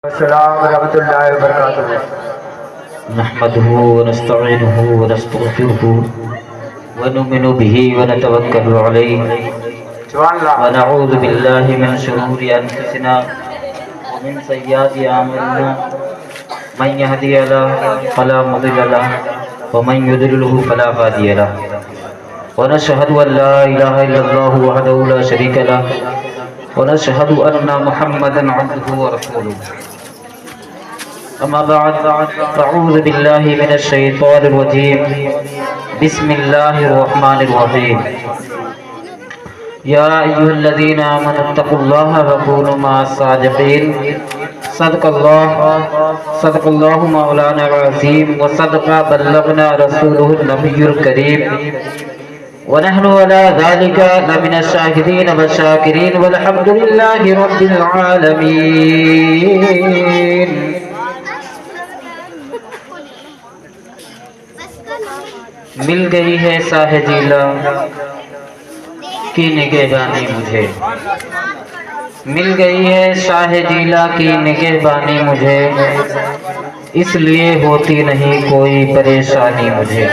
السلام ورحمۃ اللہ وبرکاتہ۔ نحمده ونستعينه ونستغفره ونؤمن به ونتوكل عليه سبحان اللہ۔ ونعوذ بالله من شرور أنفسنا ومن سيئات أعمالنا من يهدي الله فلا مضل له ومن يضلل فلا هادي له ونشهد أن لا إله إلا الله وحده لا شريك له ونشهد أن محمدا عبده ورسوله أما بعد فأعوذ بالله من الشيطان الرجيم بسم الله الرحمن الرحيم يا أيها الذين آمنوا اتقوا الله وكونوا مع الصادقين صدق الله مولانا العظيم وصدق بلغنا رسوله النبي الكريم ونحن على ذلك لمن الشاهدين والشاكرين والحمد لله رب العالمين۔ مل گئی ہے ساہ جیلا کی نگہبانی مجھے، مل گئی ہے شاہ جیلا کی نگہبانی مجھے، اس لیے ہوتی نہیں کوئی پریشانی مجھے۔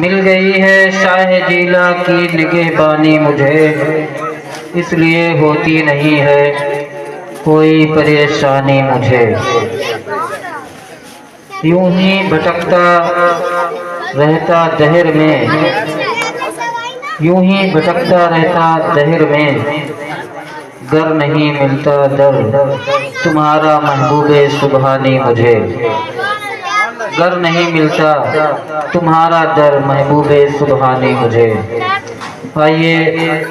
مل گئی ہے شاہ جیلا کی نگہبانی مجھے، اس لیے ہوتی نہیں ہے کوئی پریشانی مجھے۔ یوں ہی بھٹکتا رہتا دہر میں، یوں ہی بھٹکتا رہتا دہر میں، گر نہیں ملتا در تمہارا محبوب سبحانی مجھے، گر نہیں ملتا تمہارا در محبوب سبحانی مجھے۔ آئیے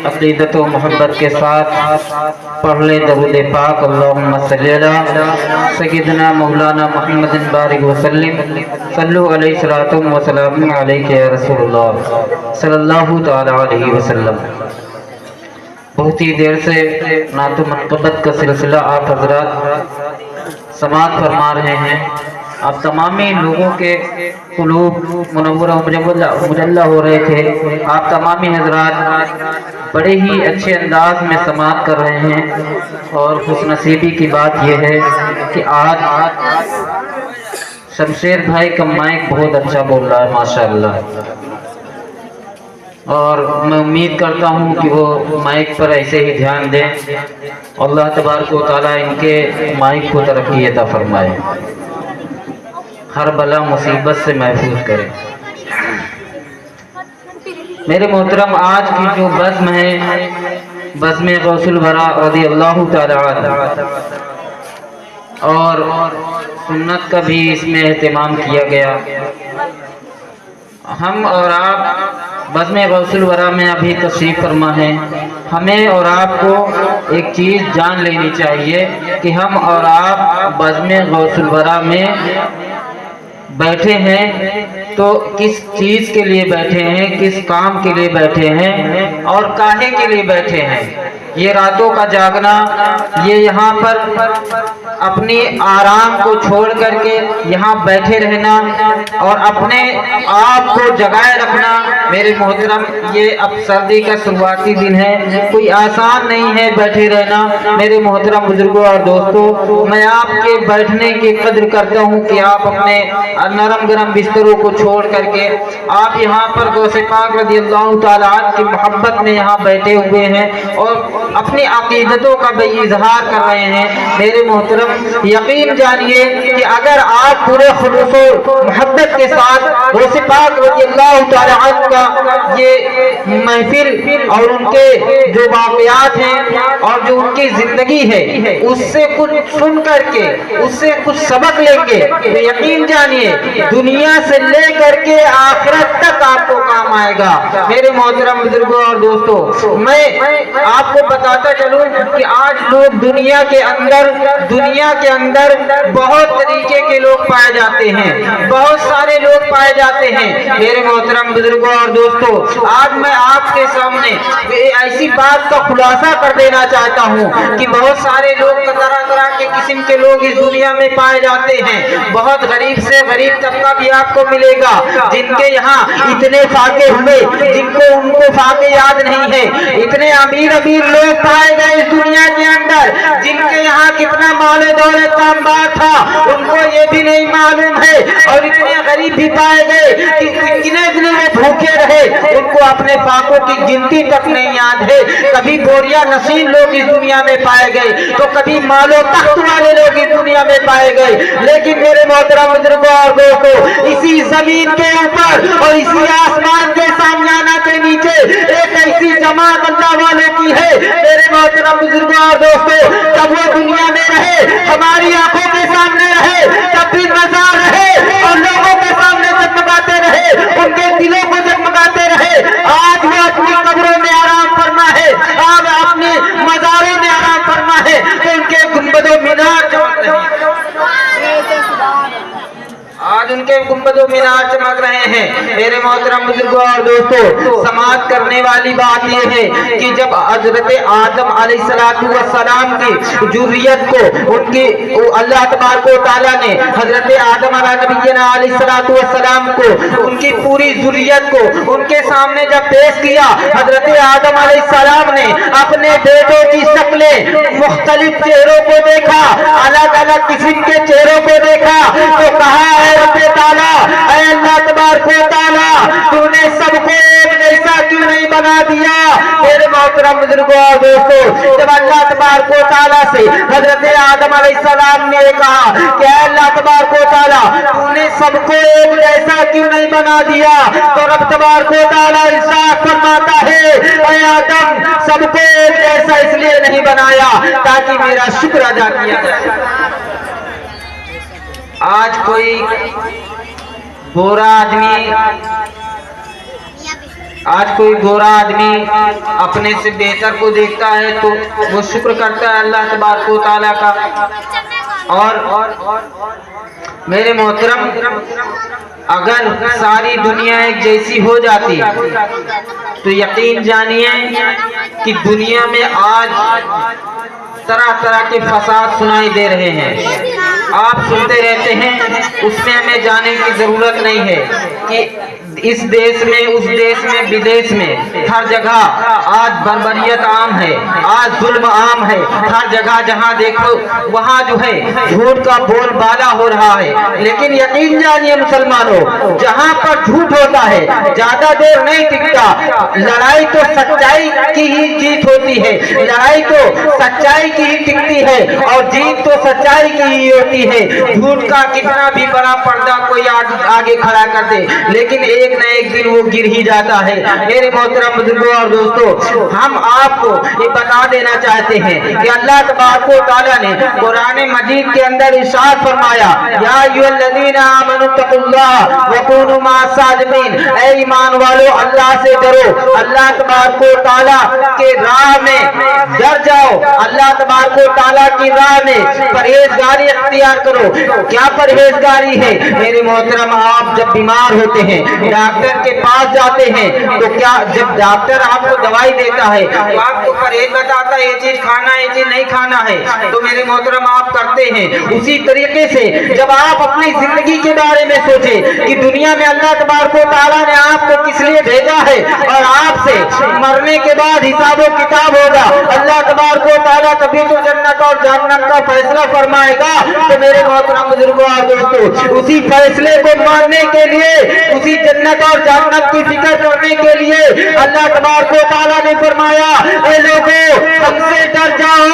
عقیدت و محبت کے ساتھ پڑھ لیں درود پاک، اللہم صلی علی سیدنا مولانا محمد بارک وسلم، صلو علیہ الصلوۃ والسلام علیک یا رسول اللہ صلی اللہ تعالی علیہ وسلم۔ بہت ہی دیر سے نعت و منقبت کا سلسلہ آپ حضرات سماعت فرما رہے ہیں۔ آپ تمامی لوگوں کے قلوب منور و مجلہ ہو رہے تھے، آپ تمامی حضرات بڑے ہی اچھے انداز میں سماعت کر رہے ہیں، اور خوش نصیبی کی بات یہ ہے کہ آج شمشیر بھائی کا مائک بہت اچھا بول رہا ہے ماشاءاللہ، اور میں امید کرتا ہوں کہ وہ مائک پر ایسے ہی دھیان دیں، اللہ تبارک و تعالیٰ ان کے مائک کو ترقی عطا فرمائے، ہر بلا مصیبت سے محفوظ کرے۔ میرے محترم، آج کی جو بزم ہے بزم غوث الورا رضی اللہ تعالی عنہ، اور سنت کا بھی اس میں اہتمام کیا گیا۔ ہم اور آپ بزم غوث الورا میں ابھی تشریف فرما ہے، ہمیں اور آپ کو ایک چیز جان لینی چاہیے کہ ہم اور آپ بزم غوث الورا میں بیٹھے ہیں تو کس چیز کے لیے بیٹھے ہیں، کس کام کے لیے بیٹھے ہیں، اور کاہے کے لیے بیٹھے ہیں۔ یہ راتوں کا جاگنا، یہ یہاں پر اپنی آرام کو چھوڑ کر کے یہاں بیٹھے رہنا اور اپنے آپ کو جگائے رکھنا، میرے محترم یہ اب سردی کا شروعاتی دن ہے، کوئی آسان نہیں ہے بیٹھے رہنا۔ میرے محترم بزرگوں اور دوستوں، میں آپ کے بیٹھنے کی قدر کرتا ہوں کہ آپ اپنے نرم گرم بستروں کو چھوڑ کر کے آپ یہاں پر غوث پاک رضی اللہ تعالی عنہ کی محبت میں یہاں بیٹھے ہوئے ہیں اور اپنی عقیدتوں کا بھی اظہار کر رہے ہیں۔ میرے محترم، یقین جانیے کہ اگر آپ پورے خلوص و محبت کے ساتھ غوث پاک رضی اللہ تعالی عنہ کا یہ محفل اور ان کے جو واقعات ہیں اور جو ان کی زندگی ہے اس سے کچھ سن کر کے اس سے کچھ سبق لیں گے تو یقین جانیے دنیا سے لے کر کے آخرت تک آپ کو کام آئے گا۔ میرے محترم بزرگوں اور دوستوں، میں آپ کو بتاتا چلوں کہ آج لوگ دنیا کے اندر بہت طریقے کے لوگ پائے جاتے ہیں، بہت سارے لوگ پائے جاتے ہیں۔ میرے محترم بزرگوں اور دوستوں، آج میں آپ کے سامنے ایسی بات کا خلاصہ کر دینا چاہتا ہوں کہ بہت سارے لوگ طرح طرح کے قسم کے لوگ اس دنیا میں پائے جاتے ہیں۔ بہت غریب سے غریب طبقہ بھی آپ کو ملے گا جن کے یہاں اتنے فاقے ہوئے جن کو ان کو فاقے یاد نہیں ہے، اتنے امیر امیر लोग पाए गए इस दुनिया के अंदर जिनके यहाँ कितना माल दौलत का अंबार था, उनको ये भी नहीं मालूम है। और इतने गरीब भी पाए गए कि कितने दिन में भूखे रहे, उनको अपने फाकों की गिनती तक नहीं याद है। कभी बोरिया नसीब लोग इस दुनिया में पाए गए, तो कभी मालो तख्त वाले लोग इस दुनिया में पाए गए। लेकिन मेरे मोहतरम बुजुर्गों और दोस्तों, इसी जमीन के ऊपर और इसी आसमान के सामयाना के नीचे एक ऐसी जमात अल्लाह वालों की है मेरे मोहतरम बुजुर्गों और दोस्तों, जब वो दुनिया में रहे, हमारी आंखों के सामने रहे, तब भी मजार रहे और लोगों के सामने जगमगाते रहे, उनके दिलों को जगमगाते रहे। आज वो अपनी कब्रों में आराम फरमा है, आज अपने मजारों में आराम फरमा है, तो उनके गुंबदों मीनार चमक रहे हैं। आज उनके गुंबदों मीनार चमक रहे हैं। मेरे मोहतरम बुजुर्गों और दोस्तों, समाप्त करने वाली बात यह है कि जब हजरत आदम अलैहिस्सलाम की जुर्रियत को उनकी अल्लाह तबारक व तआला ने हजरत आदम अलैहिस्सलाम को उनकी पूरी जुर्रियत को उनके सामने जब पेश किया, हजरत आदम अलैहिस्सलाम ने अपने बेटों की शक्लें मुख्तलिफ चेहरों को देखा, अलग अलग किस्म के चेहरों को देखा, तो कहा है रब्बे ताला, ऐ अल्लाह तबारक व तआला, तूने सबको एक जैसा क्यों नहीं बना दिया। मेरे मोहतरम बुजुर्गों और दोस्तों, जब अल्लाह तबारक व तआला से हजरत आदम अलैहिस्सलाम ने कहा कि ऐ अल्लाह तबारक व तआला, तूने सबको एक जैसा क्यों नहीं बना दिया, तो रब तबारक व तआला इरशाद फरमाता है, ऐ आदम, सबको एक जैसा इसलिए नहीं बनाया ताकि मेरा शुक्र अदा किया जाए। आज कोई गोरा आदमी अपने से बेहतर को देखता है तो वो शुक्र करता है अल्लाह तबारक व तआला का। और मेरे मोहतरम, अगर सारी दुनिया एक जैसी हो जाती तो यकीन जानिए कि दुनिया में आज तरह तरह के फसाद सुनाई दे रहे हैं, आप सुनते रहते हैं, उसमें हमें जाने की जरूरत नहीं है कि इस देश में, उस देश में, विदेश में हर जगह आज बर्बरियत आम है, आज जुल्म आम है। हर जगह जहां देखो वहां जो है झूठ का बोलबाला हो रहा है। लेकिन यकीन जानिए मुसलमानों, जहां पर झूठ होता है ज्यादा देर नहीं टिकता। लड़ाई तो सच्चाई की ही जीत होती है, लड़ाई तो सच्चाई की ही टिकती है और जीत तो सच्चाई की ही होती है। झूठ का कितना भी बड़ा पर्दा कोई आगे खड़ा कर दे, लेकिन एक न एक दिन वो गिर ही जाता है। मेरे मोहतरम बुजुर्गों और दोस्तों, हम आपको ये बता देना चाहते हैं कि अल्लाह तबारक व तआला ने कुरान मजीद के अंदर इरशाद फरमाया, या अय्युहल्लज़ीना आमनु तक़ुल्लाह व कूनू मअस सादिक़ीन, ऐ ईमान वालों, अल्लाह से डरो, अल्लाह तबारक व तआला के राह में डर जाओ, अल्लाह तबारक व तआला की राह में परहेजगारी इख्तियार करो। क्या परहेजगारी है मेरे मोहतरम? आप जब बीमार होते हैं, डॉक्टर के पास जाते हैं, तो क्या जब डॉक्टर आपको दवाई देता है तो आपको परहेज बताता है, ये चीज खाना है, ये चीज नहीं खाना है, तो मेरे मोहतरम आप करते हैं। उसी तरीके से जब आप अपनी जिंदगी के बारे में सोचें कि दुनिया में अल्लाह तबारक व तआला ने आपको किस लिए भेजा है और आपसे मरने के बाद हिसाब व किताब होगा, अल्लाह तबारक व तआला तभी तो जन्नत और जहन्नम का फैसला फरमाएगा। तो मेरे मोहतरम बुजुर्गों और दोस्तों, उसी फैसले को मानने के लिए, उसी जन्नत और जहन्नम की फिक्र करने के लिए अल्लाह तबारक व तआला ने फरमाया, ऐ लोगों, हमसे डर जाओ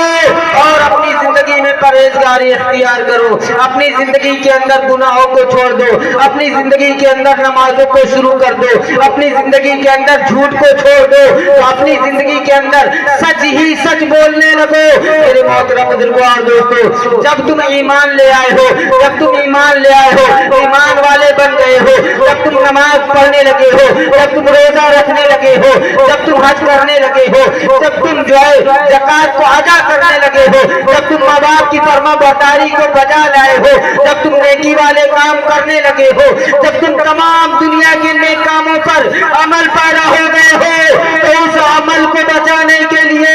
और अपनी जिंदगी में परहेजगारी इख्तियार करो, अपनी जिंदगी के अंदर गुनाहों को छोड़ दो, अपनी जिंदगी के अंदर नमाजों को शुरू कर दो, अपनी जिंदगी के अंदर झूठ को छोड़ दो, अपनी जिंदगी के अंदर सच ही सच बोलने लगो। मेरे मोहतरम बुजुर्गों और दोस्तों, जब तुम ईमान ले आए हो, जब तुम ईमान ले आए हो, ईमान वाले बन गए हो, जब तुम नमाज पढ़ने लगे हो, जब तुम रोजा रखने लगे हो, जब तुम हज करने लगे हो, जब तुम जो है ज़कात को अदा करने लगे हो, जब तुम माँ बाप की फरमाबरदारी को बजा लाए हो, जब तुम नेकी वाले काम करने लगे हो, जब तुम तमाम दुनिया के नेक कामों पर अमल पैदा हो गए हो, तो उस अमल को बचाने के लिए,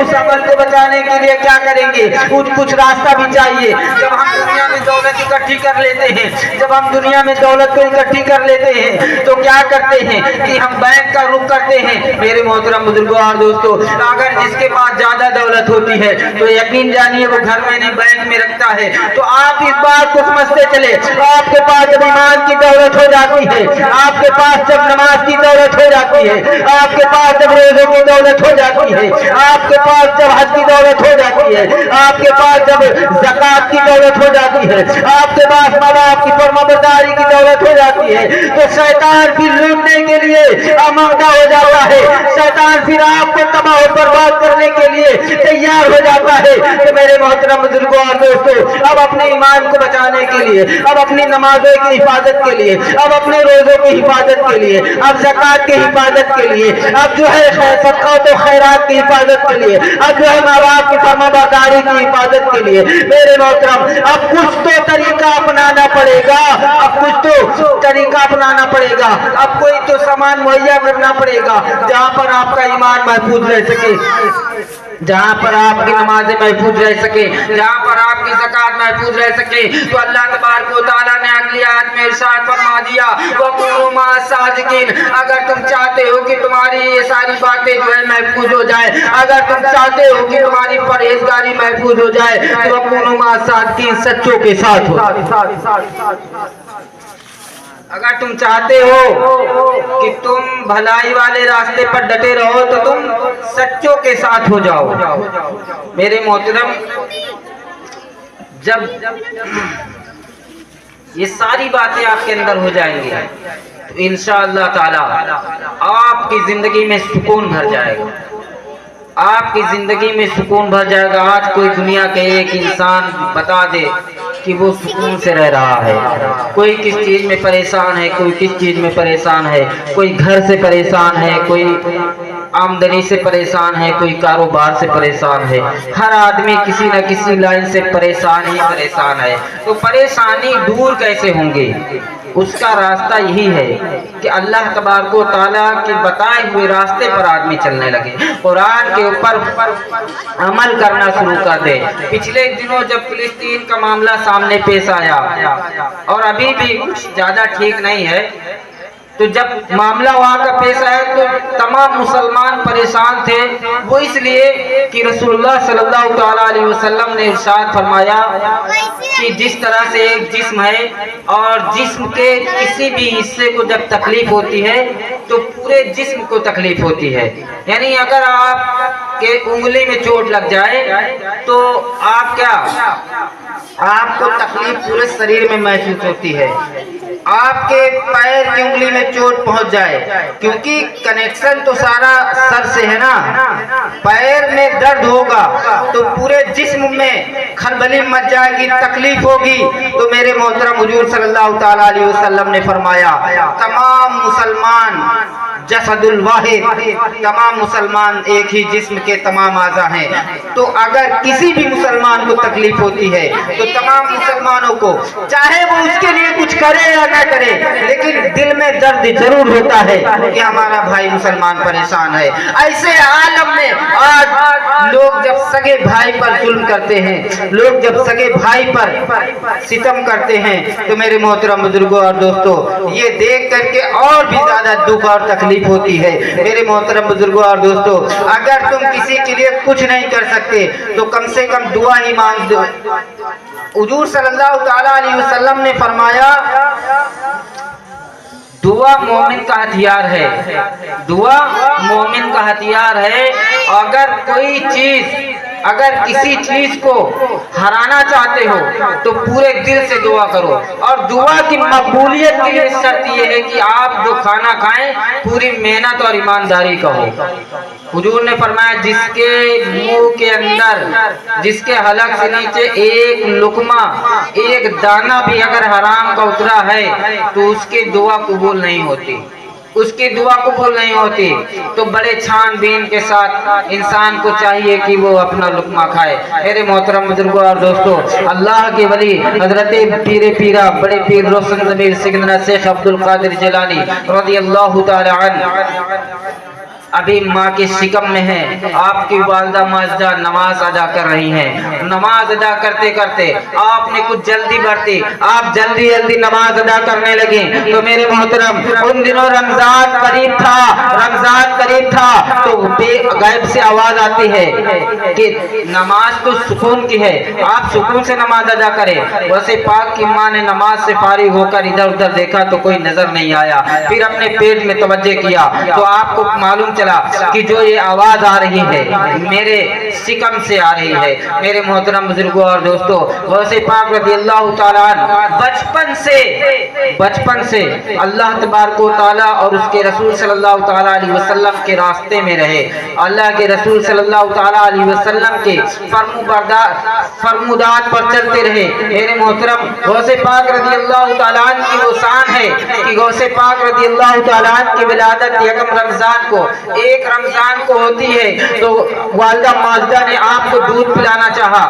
उस अमल को बचाने के लिए क्या करेंगे? कुछ रास्ता भी चाहिए। जब हम दुनिया में दौलत इकट्ठी कर लेते हैं, जब हम दुनिया में दौलत को इकट्ठी कर लेते हैं, तो क्या करते हैं कि हम बैंक का रुख करते हैं। मेरे मोहतरम बुजुर्गों और दोस्तों, अगर जिसके पास ज्यादा दौलत होती है तो यकीन जानिए वो घर में नहीं बैंक में रखता है। तो आप इस बात को समझते चले, आपके पास जब ईमान की दौलत हो जाती है, आपके पास जब नमाज की दौलत हो जाती है, आपके पास जब रोज़ों की दौलत हो जाती है, आपके पास जब हज की दौलत हो जाती है, आपके पास जब ज़कात की दौलत हो जाती है, आपके पास माँ बाप की फरमाबरदारी की दौलत हो जाती है, तो शैतान फिर लूटने के लिए आमादा हो जाता है। शैतान फिर आपको तबाह और बर्बाद करने के लिए तैयार हो जाता है। तो मेरे मोहतरम बुजुर्गों और दोस्तों, अब अपने ईमान को बचाने के लिए, अब अपनी नमाजों की हिफाजत के लिए, अब अपने रोज़ों की हिफाजत के लिए, अब ज़कात की हिफाजत के लिए, अब जो है सदक़ात और खैरात की हिफाजत के लिए, अब जो है माँ बाप की फरमाबरदारी की हिफाजत के लिए, मेरे मोहतरम अब कुछ तो तरीका अपनाना पड़ेगा, अब कुछ तो तरीका अपनाना पड़ेगा, अब कोई तो सामान मुहैया करना पड़ेगा जहाँ पर आपका ईमान महफूज रह सके, जहाँ पर आपकी नमाजें महफूज रह सके, जहाँ पर आपकी ज़कात महफूज रह सके। तो अल्लाह तबारक व तआला ने अगली आयत में इरशाद फरमा दिया, वक़ूनू मअ सादिक़ीन, अगर तुम चाहते हो कि तुम्हारी ये सारी बातें जो है महफूज हो जाए, अगर तुम चाहते हो कि तुम्हारी परहेजगारी महफूज हो जाए, तो वक़ूनू मअ सादिक़ीन, सच्चों के साथ हो। अगर तुम चाहते हो कि तुम भलाई वाले रास्ते पर डटे रहो तो तुम सच्चों के साथ हो जाओ। मेरे मोहतरम, जब ये सारी बातें आपके अंदर हो जाएंगी तो इंशाअल्लाह ताला आपकी जिंदगी में सुकून भर जाएगा, आपकी जिंदगी में सुकून भर जाएगा। आज कोई दुनिया के एक इंसान बता दे कि वो सुकून से रह रहा है, कोई किस चीज़ में परेशान है, कोई किस चीज़ में परेशान है, कोई घर से परेशान है, कोई आमदनी से परेशान है, कोई कारोबार से परेशान है। हर आदमी किसी न किसी लाइन से परेशान ही परेशान है। तो परेशानी दूर कैसे होंगे? उसका रास्ता यही है कि अल्लाह तबारक व तआला के बताए हुए रास्ते पर आदमी चलने लगे, कुरान के ऊपर अमल करना शुरू कर दे। पिछले दिनों जब फिलिस्तीन का मामला सामने पेश आया और अभी भी कुछ ज़्यादा ठीक नहीं है, तो जब मामला वहाँ का पेश आया तो तमाम मुसलमान परेशान थे। वो इसलिए कि रसूलुल्लाह सल्लल्लाहु तआला अलैहि वसल्लम ने इरशाद फरमाया कि जिस तरह से एक जिस्म है और जिस्म के किसी भी हिस्से को जब तकलीफ होती है तो पूरे जिस्म को तकलीफ होती है। यानी अगर आपके उंगली में चोट लग जाए तो आपको तकलीफ पूरे शरीर में महसूस होती है। आपके पैर की उंगली में चोट पहुंच जाए, क्योंकि कनेक्शन तो सारा सर से है ना, पैर में दर्द होगा तो पूरे जिस्म में खलबली मच जाएगी, तकलीफ होगी। तो मेरे मोहतरम हुजूर सल्लल्लाहु तआला अलैहि वसल्लम ने फरमाया, तमाम मुसलमान जसदुल वाहिद, तमाम मुसलमान एक ही जिस्म के तमाम आज़ा हैं। तो अगर किसी भी मुसलमान को तकलीफ होती है तो तमाम मुसलमानों को, चाहे वो उसके लिए कुछ करे या ना करे, लेकिन दिल में दर्द जरूर होता है कि हमारा भाई मुसलमान परेशान है। ऐसे आलम में आज लोग जब सगे भाई पर जुल्म करते हैं, लोग जब सगे भाई पर सितम करते हैं, तो मेरे मोहतरम बुजुर्गों और दोस्तों, ये देख करके और भी ज्यादा दुख और तकलीफ होती है। मेरे मोहतरम बुजुर्गों और दोस्तों, अगर तुम किसी के लिए कुछ नहीं कर सकते तो कम से कम दुआ ही मांग दो। हुजूर सल्लल्लाहु तआला अलैहि वसल्लम ने फरमाया, दुआ मोमिन का हथियार है, दुआ मोमिन का हथियार है। अगर किसी चीज को हराना चाहते हो तो पूरे दिल से दुआ करो, और दुआ की मकबूलियत के लिए शर्त यह है कि आप जो खाना खाएं पूरी मेहनत और ईमानदारी का हो। हुजूर ने फरमाया, जिसके मुंह के अंदर, जिसके हलक से नीचे एक लुकमा, एक दाना भी अगर हराम का उतरा है तो उसकी दुआ कबूल नहीं होती, उसकी दुआ कबूल नहीं होती। तो बड़े छानबीन के साथ इंसान को चाहिए कि वो अपना लुकमा खाए। मेरे मोहतरम बुजुर्गों और दोस्तों, अल्लाह के वली हजरत पीरा बड़े पीर रोशन ज़मीर सिकंदर शेख अब्दुल कादिर जिलानी रज़ियल्लाहु ताला अन्हु ابھی ماں کے شکم میں ہے، آپ کی والدہ ماجدہ نماز ادا کر رہی ہیں، نماز ادا کرتے کرتے آپ نے کچھ جلدی برتی، آپ جلدی جلدی نماز ادا کرنے لگے تو میرے محترم ان دنوں رمضان قریب تھا تو غیب سے آواز آتی ہے کہ نماز تو سکون کی ہے، آپ سکون سے نماز ادا کریں۔ ویسے پاک کی ماں نے نماز سے فارغ ہو کر ادھر ادھر دیکھا تو کوئی نظر نہیں آیا، پھر اپنے پیٹ میں توجہ کیا تو آپ کو معلوم چلا کہ جو یہ آواز آ رہی ہے میرے شکم سے آ رہی ہے۔ میرے محترم بزرگوں اور دوستو، غوث پاک رضی اللہ تعالیٰ عنہ بچپن سے اللہ تبارک و تعالیٰ اور اس کے رسول صلی اللہ تعالیٰ علیہ وسلم کے راستے میں رہے، اللہ کے رسول صلی اللہ تعالیٰ علیہ وسلم کے فرمودات پر چلتے رہے۔ میرے محترم غوث پاک رضی اللہ تعالیٰ عنہ کی وہ شان ہے کہ غوث پاک رضی اللہ تعالیٰ عنہ کی ولادت یکم رمضان کو، ایک رمضان کو ہوتی ہے تو والدہ ماجدہ نے آپ کو دودھ پلانا چاہا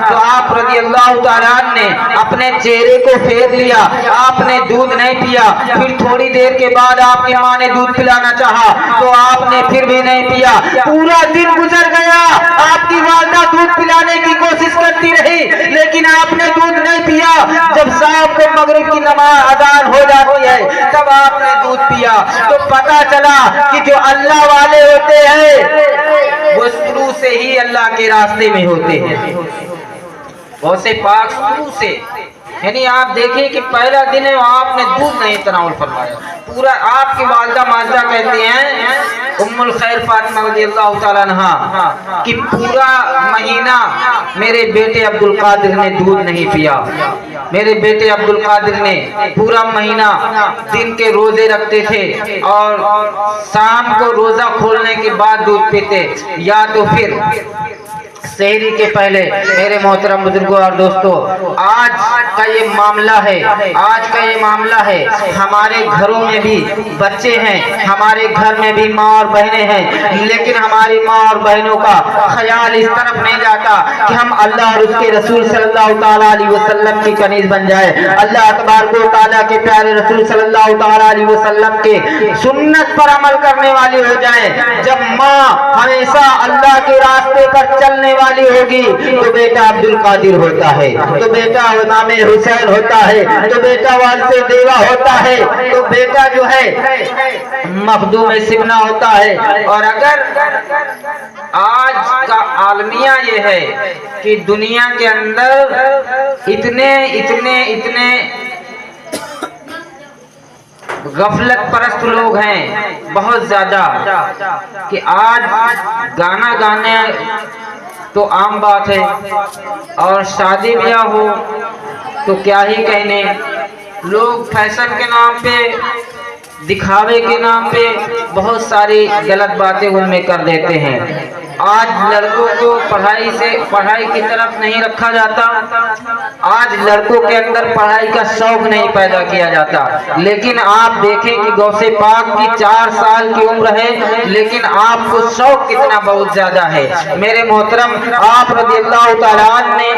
تو آپ رضی اللہ تعالیٰ عنہ نے اپنے چہرے کو پھیر لیا، آپ نے دودھ نہیں پیا، پھر تھوڑی دیر کے بعد آپ کی ماں نے دودھ پلانا چاہا تو آپ نے پھر بھی نہیں پیا، پورا دن گزر گیا، آپ کی والدہ دودھ پلانے کی کوشش کرتی رہی لیکن آپ نے دودھ نہیں پیا۔ جب شام کو مغرب کی نماز اذان ہو جاتی ہے تب آپ نے دودھ پیا تو پتہ چلا کہ جو اللہ والے ہوتے ہیں وہ شروع سے ہی اللہ کے راستے میں ہوتے ہیں۔ غوث پاک شروع سے، یعنی آپ دیکھیں کہ پہلا دن ہے آپ نے دودھ نہیں تناول فرمایا، پورا آپ کی والدہ ماجدہ کہتے ہیں ام الخیر فاطمہ رضی اللہ تعالیٰ عنہ کہ پورا مہینہ میرے بیٹے عبد القادر نے دودھ نہیں پیا، میرے بیٹے عبد القادر نے پورا مہینہ دن کے روزے رکھتے تھے اور شام کو روزہ کھولنے کے بعد دودھ پیتے یا تو پھر سحری کے پہلے۔ میرے محترم بزرگوں اور دوستو، آج کا یہ معاملہ ہے، ہمارے گھروں میں بھی بچے ہیں، ہمارے گھر میں بھی ماں اور بہنیں ہیں، لیکن ہماری ماں اور بہنوں کا خیال اس طرف نہیں جاتا کہ ہم اللہ اور اس کے رسول صلی اللہ تعالیٰ علیہ وسلم کی کنیز بن جائے، اللہ تبارک و تعالیٰ کے پیارے رسول صلی اللہ تعالیٰ علیہ وسلم کے سنت پر عمل کرنے والی ہو جائیں۔ جب ماں ہمیشہ اللہ کے راستے پر چلنے والی ہوگی تو بیٹا عبد القادر ہوتا ہے، تو بیٹا نام حسین ہوتا ہے، تو بیٹا والد دیوا ہوتا ہے، تو بیٹا جو ہے مخدوم سبنا ہوتا ہے۔ اور اگر آج کا عالمیہ یہ ہے کہ دنیا کے اندر اتنے غفلت پرست لوگ ہیں بہت زیادہ کہ آج گانا گانے تو عام بات ہے اور شادی بیاہ ہو تو کیا ہی کہنے، لوگ فیشن کے نام پہ، دکھاوے کے نام پہ بہت ساری غلط باتیں ان میں کر دیتے ہیں۔ آج لڑکوں کو پڑھائی کی طرف نہیں رکھا جاتا، آج لڑکوں کے اندر پڑھائی کا شوق نہیں پیدا کیا جاتا، لیکن آپ دیکھیں کہ غوث پاک کی 4 سال کی عمر ہے لیکن آپ کو شوق کتنا بہت زیادہ ہے۔ میرے محترم، آپ رضی اللہ تعالیٰ عنہ نے،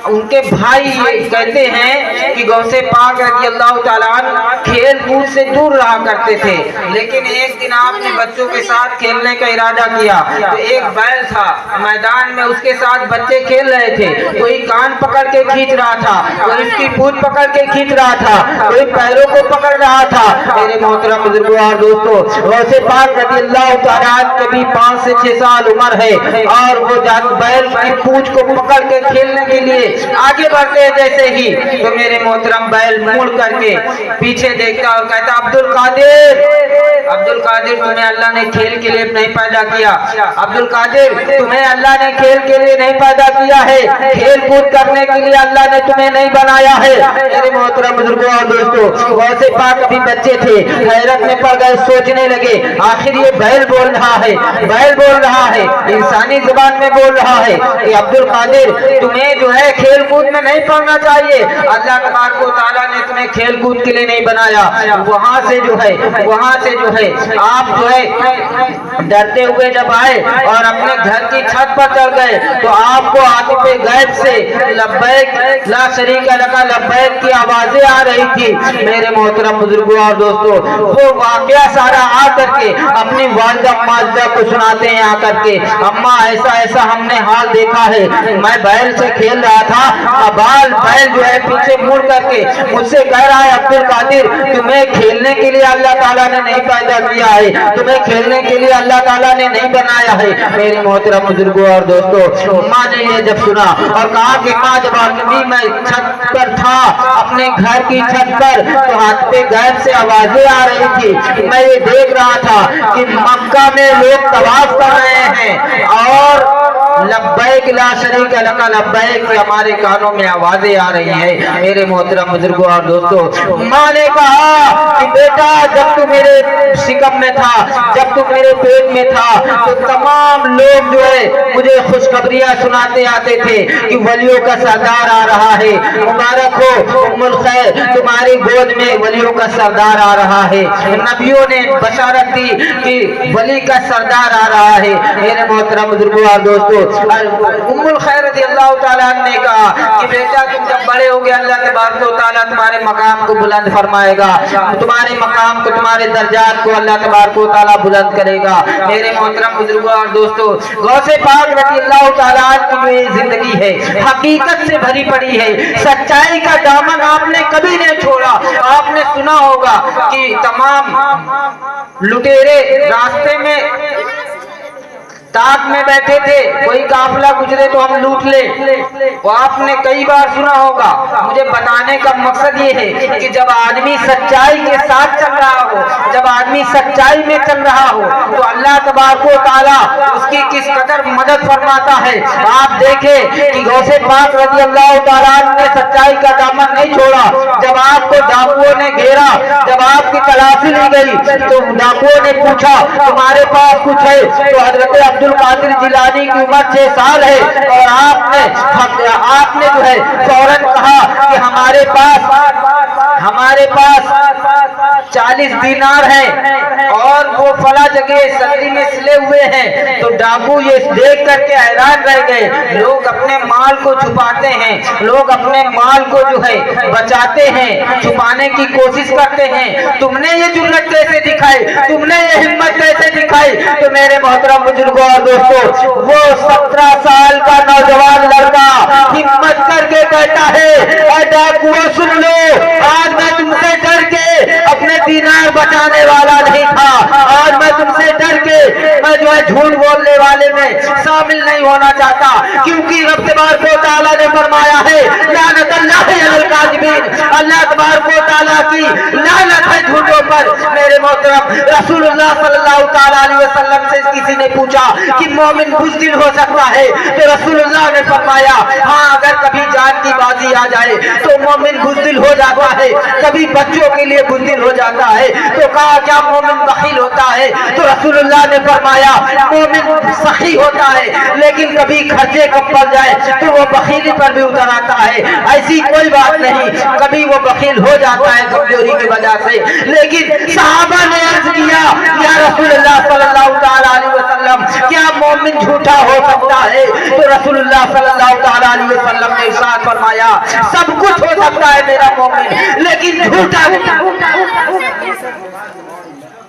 ان کے بھائی یہ کہتے ہیں کہ غوث پاک رضی اللہ تعالیٰ عنہ کھیل کود سے دور رہا کرتے تھے، لیکن ایک دن آپ نے بچوں کے ساتھ کھیلنے کا ارادہ کیا تو ایک بیل تھا میدان میں، اس کے ساتھ بچے کھیل رہے تھے، کوئی کان پکڑ کے کھینچ رہا تھا، کوئی اس کی پوچھ پکڑ کے کھینچ رہا تھا، کوئی پیروں کو پکڑ رہا تھا۔ میرے محترم بزرگوں اور دوستو، غوث پاک رضی اللہ تعالیٰ عنہ کے بھی 5 سے 6 سال عمر ہے اور وہ بیل کی پوچھ کو پکڑ کے کھیلنے کے لیے آگے بڑھتے ہیں، جیسے ہی تو میرے محترم بیل مڑ کر کے پیچھے دیکھتا اور کہتا عبد القادر تمہیں اللہ نے کھیل کے لیے نہیں پیدا کیا، عبد القادر تمہیں اللہ نے کھیل کے لیے نہیں پیدا کیا ہے، کھیل کود کرنے کے لیے اللہ نے تمہیں نہیں بنایا ہے۔ میرے محترم بزرگوں اور دوستو، غوث پاک ابھی بچے تھے، حیرت میں پڑ گئے، سوچنے لگے آخر یہ بیل بول رہا ہے، انسانی زبان میں بول رہا ہے کہ عبد القادر تمہیں جو ہے खेल कूद में नहीं पड़ना चाहिए। अल्लाह तबारक व तआला ने तुम्हें खेल कूद के लिए नहीं बनाया। वहां से जो है आप जो है डरते हुए जब आए और अपने घर की छत पर चढ़ गए तो आपको आतिफे गैब से लब्बैक ला शरीका लका लब्बैक की आवाजें आ रही थी। मेरे मोहतरम बुजुर्गों और दोस्तों, वो वाकया सारा आ करके अपनी वालिदा माजिदा को सुनाते हैं आकर के, अम्मा ऐसा ऐसा हमने हाल देखा है, मैं बैल से खेल रहा था, बैल जो है पीछे मुड़ करके मुझसे कह रहा है अब्दुल कादिर तुम्हें खेलने के लिए अल्लाह ताला ने नहीं पैदा किया है, तुम्हें खेलने के लिए अल्लाह ताला ने नहीं बनाया है। मेरे मोहतरम बुजुर्गों और दोस्तों, माँ ने ये जब सुना और कहा कि माँ जब आदमी मैं छत पर था अपने घर की छत पर तो हाथ पे गैब से आवाजें आ रही थी। मैं ये देख रहा था कि मक्का में लोग तवाफ कर रहे हैं और लब्बैक ला शरीका लका लब्बैक की हमारे कानों में आवाजें आ रही हैं। मेरे मोहतरम बुजुर्गों और दोस्तों, माँ ने कहा कि बेटा जब तू मेरे शिकम में था, जब तू मेरे पेट में था तो तमाम लोग जो है मुझे खुशखबरियां सुनाते आते थे कि वलियों का सरदार आ रहा है, मुबारक हो उम्मुल खैर तुम्हारी गोद में वलियों का सरदार आ रहा है। नबियों ने बशारत दी कि वली का सरदार आ रहा है। मेरे मोहतरम बुजुर्गों और दोस्तों, उम्मुल खैर रज़ियल्लाहु ताला ने कहा कि बेटा तुम जब बड़े होगे अल्लाह तबारक व तआला तुम्हारे मकाम को बुलंद फरमाएगा, तुम्हारे मकाम को तुम्हारे दर्जात को अल्लाह तबारक व तआला बुलंद करेगा। मेरे मोहतरम बुजुर्गों और दोस्तों, गौसे पाक रज़ियल्लाहु ताला की जो ये जिंदगी है हकीकत से भरी पड़ी है, सच्चाई का दामन आपने कभी नहीं छोड़ा। आपने सुना होगा कि तमाम लुटेरे रास्ते में ताक में बैठे थे, कोई काफिला गुजरे तो हम लूट ले, वो आपने कई बार सुना होगा। मुझे बताने का मकसद ये है कि जब आदमी सच्चाई के साथ चल रहा हो, जब आदमी सच्चाई में चल रहा हो तो अल्लाह तबारक व तआला उसकी किस कदर मदद फरमाता है। आप देखें कि गौसे पाक रज़ियल्लाहु ताला ने सच्चाई का दामन नहीं छोड़ा। जब आपको डाकुओं ने घेरा, जब आपकी तलाशी ली गई तो डाकुओं ने पूछा तुम्हारे पास कुछ है, तो हजरत अब्दुल कादिर जिलानी की उम्र 6 साल है और आपने जो है फौरन कहा कि हमारे पास 40 दीनार है और वो फला जगह सदरी में सिले हुए हैं। तो डाकू ये देख करके हैरान रह गए। लोग अपने माल को छुपाते हैं, लोग अपने माल को जो है बचाते हैं, छुपाने की कोशिश करते हैं। तुमने ये जुर्रत कैसे दिखाई, तुमने ये हिम्मत कैसे दिखाई? तो मेरे मोहतरम बुजुर्गों और दोस्तों, वो 17 साल का नौजवान लड़का हिम्मत करके कहता है डाकुओं सुन लो, आज मैं तुमसे डर के अपने दीनार बचाने वाला नहीं था, आज मैं तुमसे डर के मैं जो है झूठ बोलने वाले में शामिल नहीं होना चाहता, क्योंकि रब तबारक व तआला ने फरमाया है लानतुल्लाहि अलल काज़िबीन, अल्लाह तबारक व तआला की लानत है झूठों पर। मेरे मोहतरम रसूलुल्लाह सल्लल्लाहु तआला अलैहि वसल्लम से किसी ने पूछा कि मोमिन बुज़दिल हो सकता है, तो रसूलुल्लाह ने फरमाया हाँ, अगर कभी जान की बाजी आ जाए तो मोमिन बुज़दिल हो जाता है, कभी बच्चों के लिए बुज़दिल हो जाता है। तो कहा क्या मोमिन बखील होता है? तो रसूलुल्लाह ने फरमाया मोमिन सखी होता है, लेकिन कभी खर्चे कब पड़ जाए तो वो बखीली पर भी उतर आता है। ऐसी कोई बात नहीं, कभी वो बखील हो जाता है कमजोरी की वजह से। लेकिन सहाबा ने अर्ज किया या रसूलुल्लाह सल्लल्लाहु तआला अलैहि वसल्लम, क्या मोमिन झूठा हो सकता है? तो रसूलुल्लाह सल्लल्लाहु तआला अलैहि वसल्लम ने इरशाद फरमाया सब कुछ हो सकता है मेरा मोमिन, लेकिन झूठा नहीं।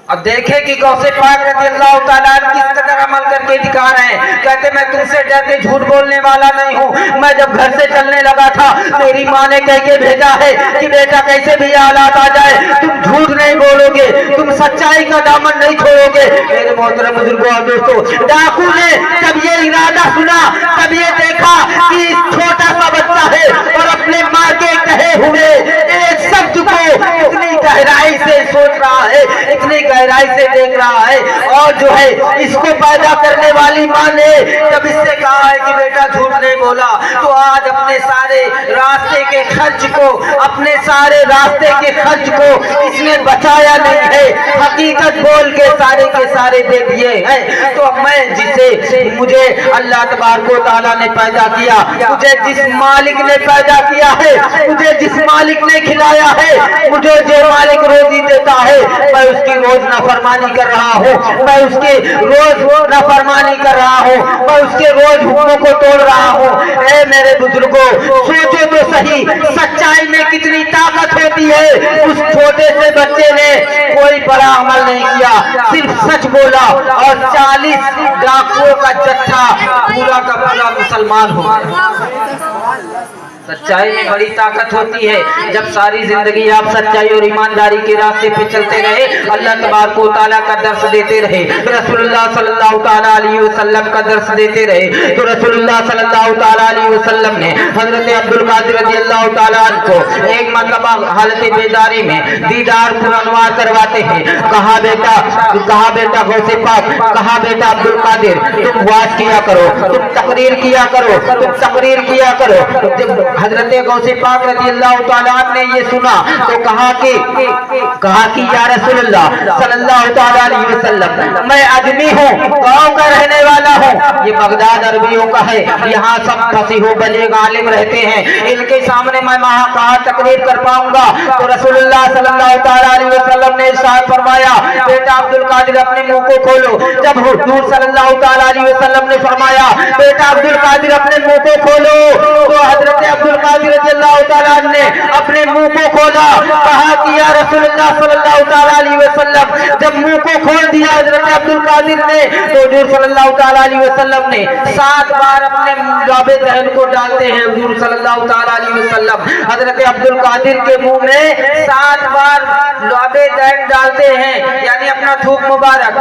अब देखे कि गौसे पाक रज़ियल्लाहु ताला किस कदर अमल करके दिखा रहे हैं। कहते मैं तुमसे डर के झूठ बोलने वाला नहीं हूँ। मैं जब घर से चलने लगा था मेरी माँ ने कह के भेजा है कि बेटा कैसे भी हालात आ जाए तुम झूठ नहीं बोलोगे, तुम सच्चाई का दामन नहीं छोड़ोगे। मेरे मोहतरम बुजुर्गों और दोस्तों, डाकू ने जब ये इरादा सुना तब ये देखा कि छोटा सा बच्चा है और अपने माँ के कहे हुए एक शब्द को इतनी गहराई से सोच रहा है, इतनी गहराई से देख रहा है, और जो है इसको पैदा करने वाली माँ ने जब इससे कहा है कि बेटा झूठ नहीं बोला, तो आज अपने सारे रास्ते के खर्च को, अपने सारे रास्ते के खर्च को इसने बचाया नहीं है, हकीकत बोल के सारे दे दिए हैं। तो मैं जिसे मुझे अल्लाह तबारक व तआला ने पैदा किया, मुझे जिस मालिक ने पैदा किया है, मुझे जिस मालिक ने खिलाया है, मुझे जो मालिक रोजी देता है, मैं उसकी रोज नाफरमानी कर रहा हूँ, मैं उसकी रोज नाफरमानी कर रहा हूँ, मैं उसके रोज हुक्मों को तोड़ रहा हूँ। ए मेरे बुजुर्गों, सोचो तो सही, सच्चाई में कितनी ताकत होती है। उस छोटे से बच्चे ने कोई बड़ा अमल नहीं किया, सिर्फ सच बोला और 40 डाकुओं का जत्था पूरा का पूरा मुसलमान हो गया। सच्चाई में बड़ी ताकत होती है। जब सारी जिंदगी आप सच्चाई और ईमानदारी के रास्ते पे चलते रहे, अल्लाह तबारक व तआला का दर्श देते रहे, रसूलुल्लाह सल्लल्लाहु तआला अलैहि वसल्लम का दर्श देते रहे, तो रसूलुल्लाह सल्लल्लाहु तआला अलैहि वसल्लम ने हजरत अब्दुल कादिर रज़ियल्लाहु तआला अन्हु को एक मरतबा हालत बेदारी में दीदार पुरनवार करवाते हैं। कहा बेटा गौसे पाक, कहा बेटा अब्दुल कादिर, तुम वाज किया करो, तुम तकरीर किया करो, तुम तकरीर किया करो। जब हजरत गौसे पाक रज़ियल्लाहु तआला ने ये सुना तो कहा कि या रसूलुल्लाह सल्लल्लाहु तआला अलैहि वसल्लम, मैं आदमी हूँ, गांव का रहने वाला हूँ, ये बगदाद अरबियों का है, यहाँ सब फसीह बलीग आलिम रहते हैं, इनके सामने मैं कहाँ तकरीर कर पाऊंगा। तो रसूलुल्लाह सल्लल्लाहु तआला अलैहि वसल्लम ने इरशाद फरमाया, बेटा अब्दुल कादिर अपने मुंह को खोलो। जब हुजूर सल्लल्लाहु तआला अलैहि वसल्लम ने फरमाया, बेटा अब्दुल कादिर अपने मुंह को खोलो, तो हजरत अब्दुल कादिर रज़ियल्लाहु तआला ने अपने मुंह को खोला। कहा कि या रसूलुल्लाह सल्लल्लाहु तआला अलैहि वसल्लम, जब मुंह को खोल दिया हजरत अब्दुल कादिर ने, तो हुजूर सल्लल्लाहु तआला अलैहि वसल्लम ने 7 बार अपने लौबे दहन को डालते हैं। हुजूर सल्लल्लाहु तआला अलैहि वसल्लम हजरत अब्दुल कादिर के मुंह में 7 बार लौबे दहन डालते हैं, यानी अपना थूक मुबारक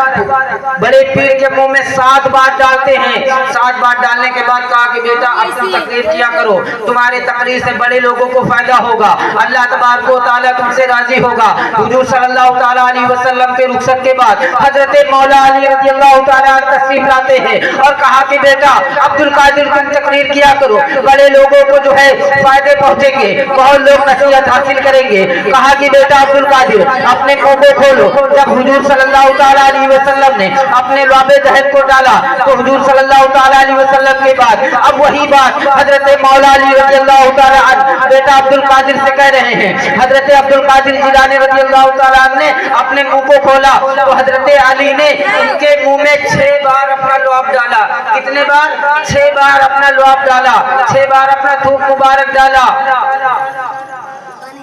बड़े पीर के मुंह में 7 बार डालते हैं। 7 बार डालने के बाद कहा कि बेटा अब तुम तकरीर किया करो, तुम्हारे तकरीर से बड़े लोगों को फायदा होगा, अल्लाह तबारक व तआला तुमसे राजी होगा। हुजूर सल्लल्लाहु तआला अलैहि वसल्लम के रुखसत के बाद हजरत मौला अली रज़ियल्लाहु तआला तशरीफ लाते हैं और कहा कि बेटा अब्दुल कादिर तुम तकरीर किया करो, बड़े लोगों को जो है फायदे पहुंचेंगे, बहुत लोग नसीहत हासिल करेंगे। कहा कि बेटा अब्दुल कादिर अपने मुंह को खोलो। जब हुजूर सल्लल्लाहु तआला अलैहि वसल्लम ने अपने लौबे दहन को डाला, तो हुजूर सल्लल्लाहु तआला अलैहि वसल्लम के बाद अब वही बात हजरत मौला अली रज़ियल्लाहु तआला बेटा अब्दुल कादिर से कह रहे हैं। हजरत अब्दुल कादिर जिलानी रज़ियल्लाहु तआला ने अपने मुंह को खोला, तो हजरत अली ने उनके मुंह में 6 बार अपना लुआब डाला। कितने बार? 6 बार अपना लुआब डाला, 6 बार अपना थूक मुबारक डाला।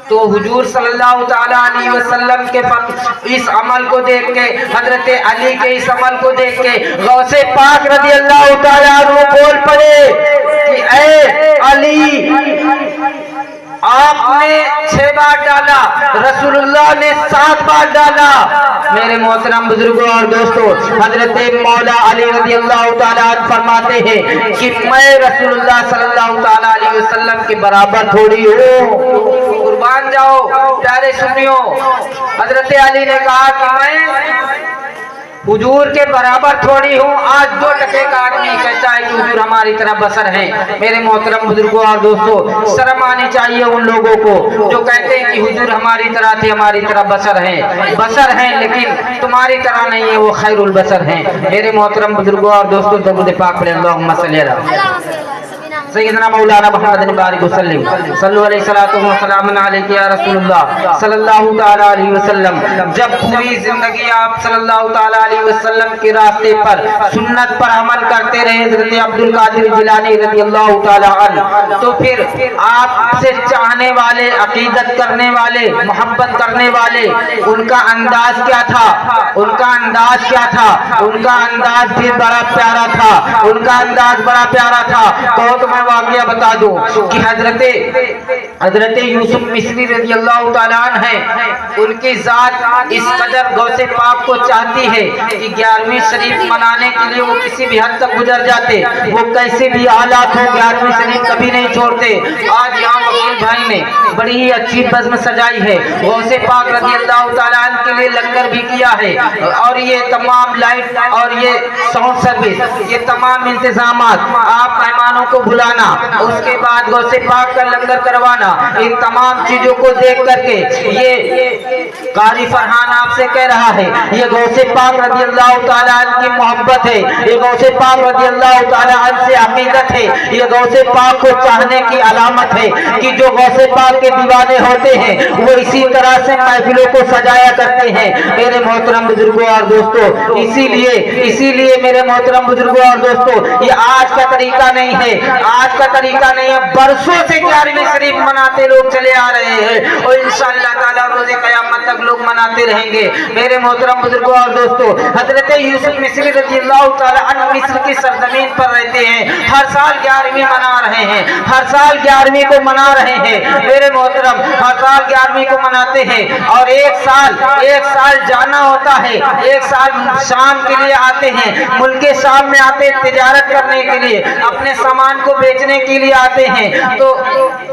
तो हुजूर सल्लल्लाहु तआला अलैहि वसल्लम के इस अमल को देख के, हजरत अली के इस अमल को देख के गौसे पाक रज़ियल्लाहु तआला अन्हु बोल पड़े कि ऐ अली, आपने 6 बार डाला, रसूलुल्लाह ने 7 बार डाला। मेरे मोहतरम बुजुर्गों और दोस्तों, हजरत मौला अली रज़ियल्लाहु तआला अन्हु फरमाते हैं कि मैं रसूलुल्लाह सल्लल्लाहु तआला अलैहि वसल्लम के बराबर थोड़ी हूँ। कुर्बान जाओ प्यारे सुनियो, हजरत अली ने कहा कि मैं हुजूर के बराबर थोड़ी हूँ। आज 2 टके का आदमी कहता है कि हुजूर हमारी तरह बसर हैं। मेरे मोहतरम बुजुर्गों और दोस्तों, शर्म आनी चाहिए उन लोगों को जो कहते हैं कि हुजूर हमारी तरह थे, हमारी तरह बसर हैं, लेकिन तुम्हारी तरह नहीं है, वो खैरुल बसर हैं। मेरे मोहतरम बुजुर्गों और दोस्तों, दरूद पाक पढ़ें, अल्लाहुम्मा सल्ली अला सय्यदना मौलाना मुहम्मद बारिक वसल्लम सल्लल्लाहु अलैहि वसल्लम या रसूलुल्लाह सल्लल्लाहु तआला अलैहि वसल्लम। जब पूरी जिंदगी आप सल्लल्लाहु तआला अलैहि वसल्लम के रास्ते पर सुन्नत पर अमल करते रहे हजरत अब्दुल कादिर जिलानी रज़ियल्लाहु तआला अन्हु, तो फिर आपसे चाहने वाले, अकीदत करने वाले, मोहब्बत करने वाले, उनका अंदाज क्या था? उनका अंदाज भी बड़ा प्यारा था। तो मैं वाक़या बता दूं कि हजरत यूसुफ मिस्री रज़ी अल्लाह तआला अन्हु हैं, उनकी ज़ात इस कदर गौसे पाक को चाहती है कि 11वीं शरीफ मनाने के लिए वो किसी भी हद तक गुजर जाते, वो कैसे भी हालात हो 11वीं शरीफ कभी नहीं छोड़ते। आज यहाँ वकील भाई ने बड़ी ही अच्छी बज़्म सजाई है, गौसे पाक रज़ी अल्लाह तआला अन्हु के लिए लंगर भी किया है, और ये तमाम लाइट और ये साउंड सर्विस, ये तमाम इंतजामात, आप मेहमानों को बुलाना, उसके बाद गौसे पाक का लंगर करवाना, इन तमाम चीजों को देख करके ये कारी फरहान आपसे कह रहा है, ये गौसे पाक रज़ी अल्लाह तआला अन्हु की मोहब्बत है, ये गौसे पाक रज़ी अल्लाह तआला अन्हु से अकीदत है, ये गौसे पाक को चाहने की अलामत है कि जो गौसे पाक के दीवाने होते हैं वो इसी तरह से महफिलों को सजाया करते हैं। मेरे मोहतरम बुजुर्गों और दोस्तों, इसीलिए मेरे मोहतरम बुजुर्गों और दोस्तों, ये आज का तरीका नहीं है, आज का तरीका नहीं है, बरसों से 11वीं शरीफ मनाते लोग चले आ रहे हैं और इंशाअल्लाह ताला रोज़े क़यामत तक लोग मनाते रहेंगे। मेरे मोहतरम बुजुर्गों और दोस्तों, हजरत यूसुफ मिस्री रज़ी अल्लाह तआला अन्हु मिस्र की सरजमीन पर रहते हैं, हर साल 11वीं मना रहे हैं, हर साल 11वीं को मना रहे हैं। मेरे मोहतरम, हर साल 11वीं को मनाते हैं और एक साल जाना होता है, एक साल शाम के लिए आते हैं, मुल्क शाम में आते हैं तिजारत करने के लिए, अपने सामान को बेचने के लिए आते हैं। तो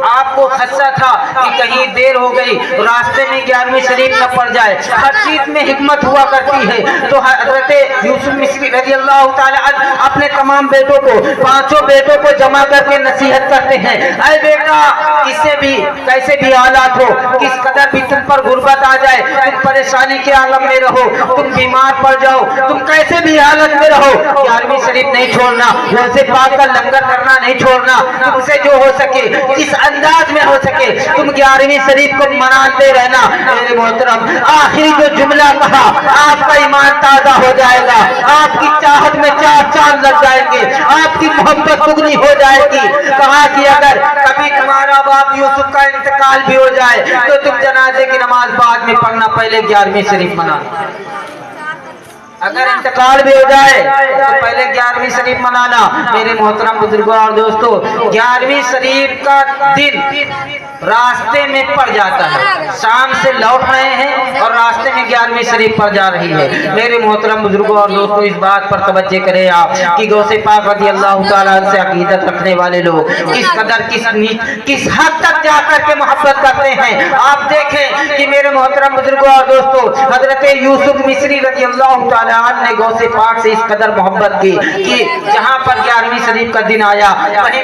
आपको खदशा था कि कहीं देर हो गई, रास्ते में 11वीं शरीफ न पड़ जाए, हर चीज में हिकमत हुआ करती है। तो हजरत यूसुफ मिस्री रज़ी अल्लाह तआला अन्हु अपने तमाम बेटों को, 5 बेटों को जमा करके नसीहत करते हैं, अरे बेटा, किसी भी कैसे भी हालात हो, किस कदर भी तुम पर गुर्बत आ जाए, तुम परेशानी के आलम में रहो, तुम बीमार पड़ जाओ, तुम कैसे भी हालत में रहो, 11वीं शरीफ नहीं छोड़ना, गौसे पाक का लंगर करना नहीं छोड़ना, तुमसे जो हो सके, जिस अंदाज में हो सके, तुम 11वीं शरीफ को मनाते रहना। मेरे मोहतरम, आखिरी जो जुमला कहा, आपका ईमान ताजा हो जाएगा, आपकी चाहत में 4 चांद लग जाएंगे, आपकी मोहब्बत दुगनी हो जाएगी। कहा कि अगर कभी तुम्हारा बाप यूसुफ का इंतकाल भी हो जाए तो तुम जनाजे की नमाज बाद में पढ़ना, पहले 11वीं शरीफ मनाना। अगर इंतकाल भी हो जाए तो पहले 11वीं शरीफ मनाना। मेरे मोहतरम बुजुर्गों और दोस्तों, 11वीं शरीफ का दिन रास्ते में पड़ जाता है, शाम से लौट रहे हैं और रास्ते में 11वीं शरीफ पड़ जा रही है। मेरे मोहतरम बुजुर्गों और दोस्तों, इस बात पर तवज्जो करें आप कि गौसे पाक रज़ी अल्लाह तआला अन्हु से अकीदत रखने वाले लोग किस कदर किस हद तक जाकर के मोहब्बत करते हैं। आप देखें कि मेरे मोहतरम बुजुर्गों और दोस्तों, हजरत यूसुफ मिस्री रज़ी अल्लाह तआला अन्हु ने गौसे पाक से इस कदर मोहब्बत की कि जहाँ पर 11वीं शरीफ का दिन आया वहीं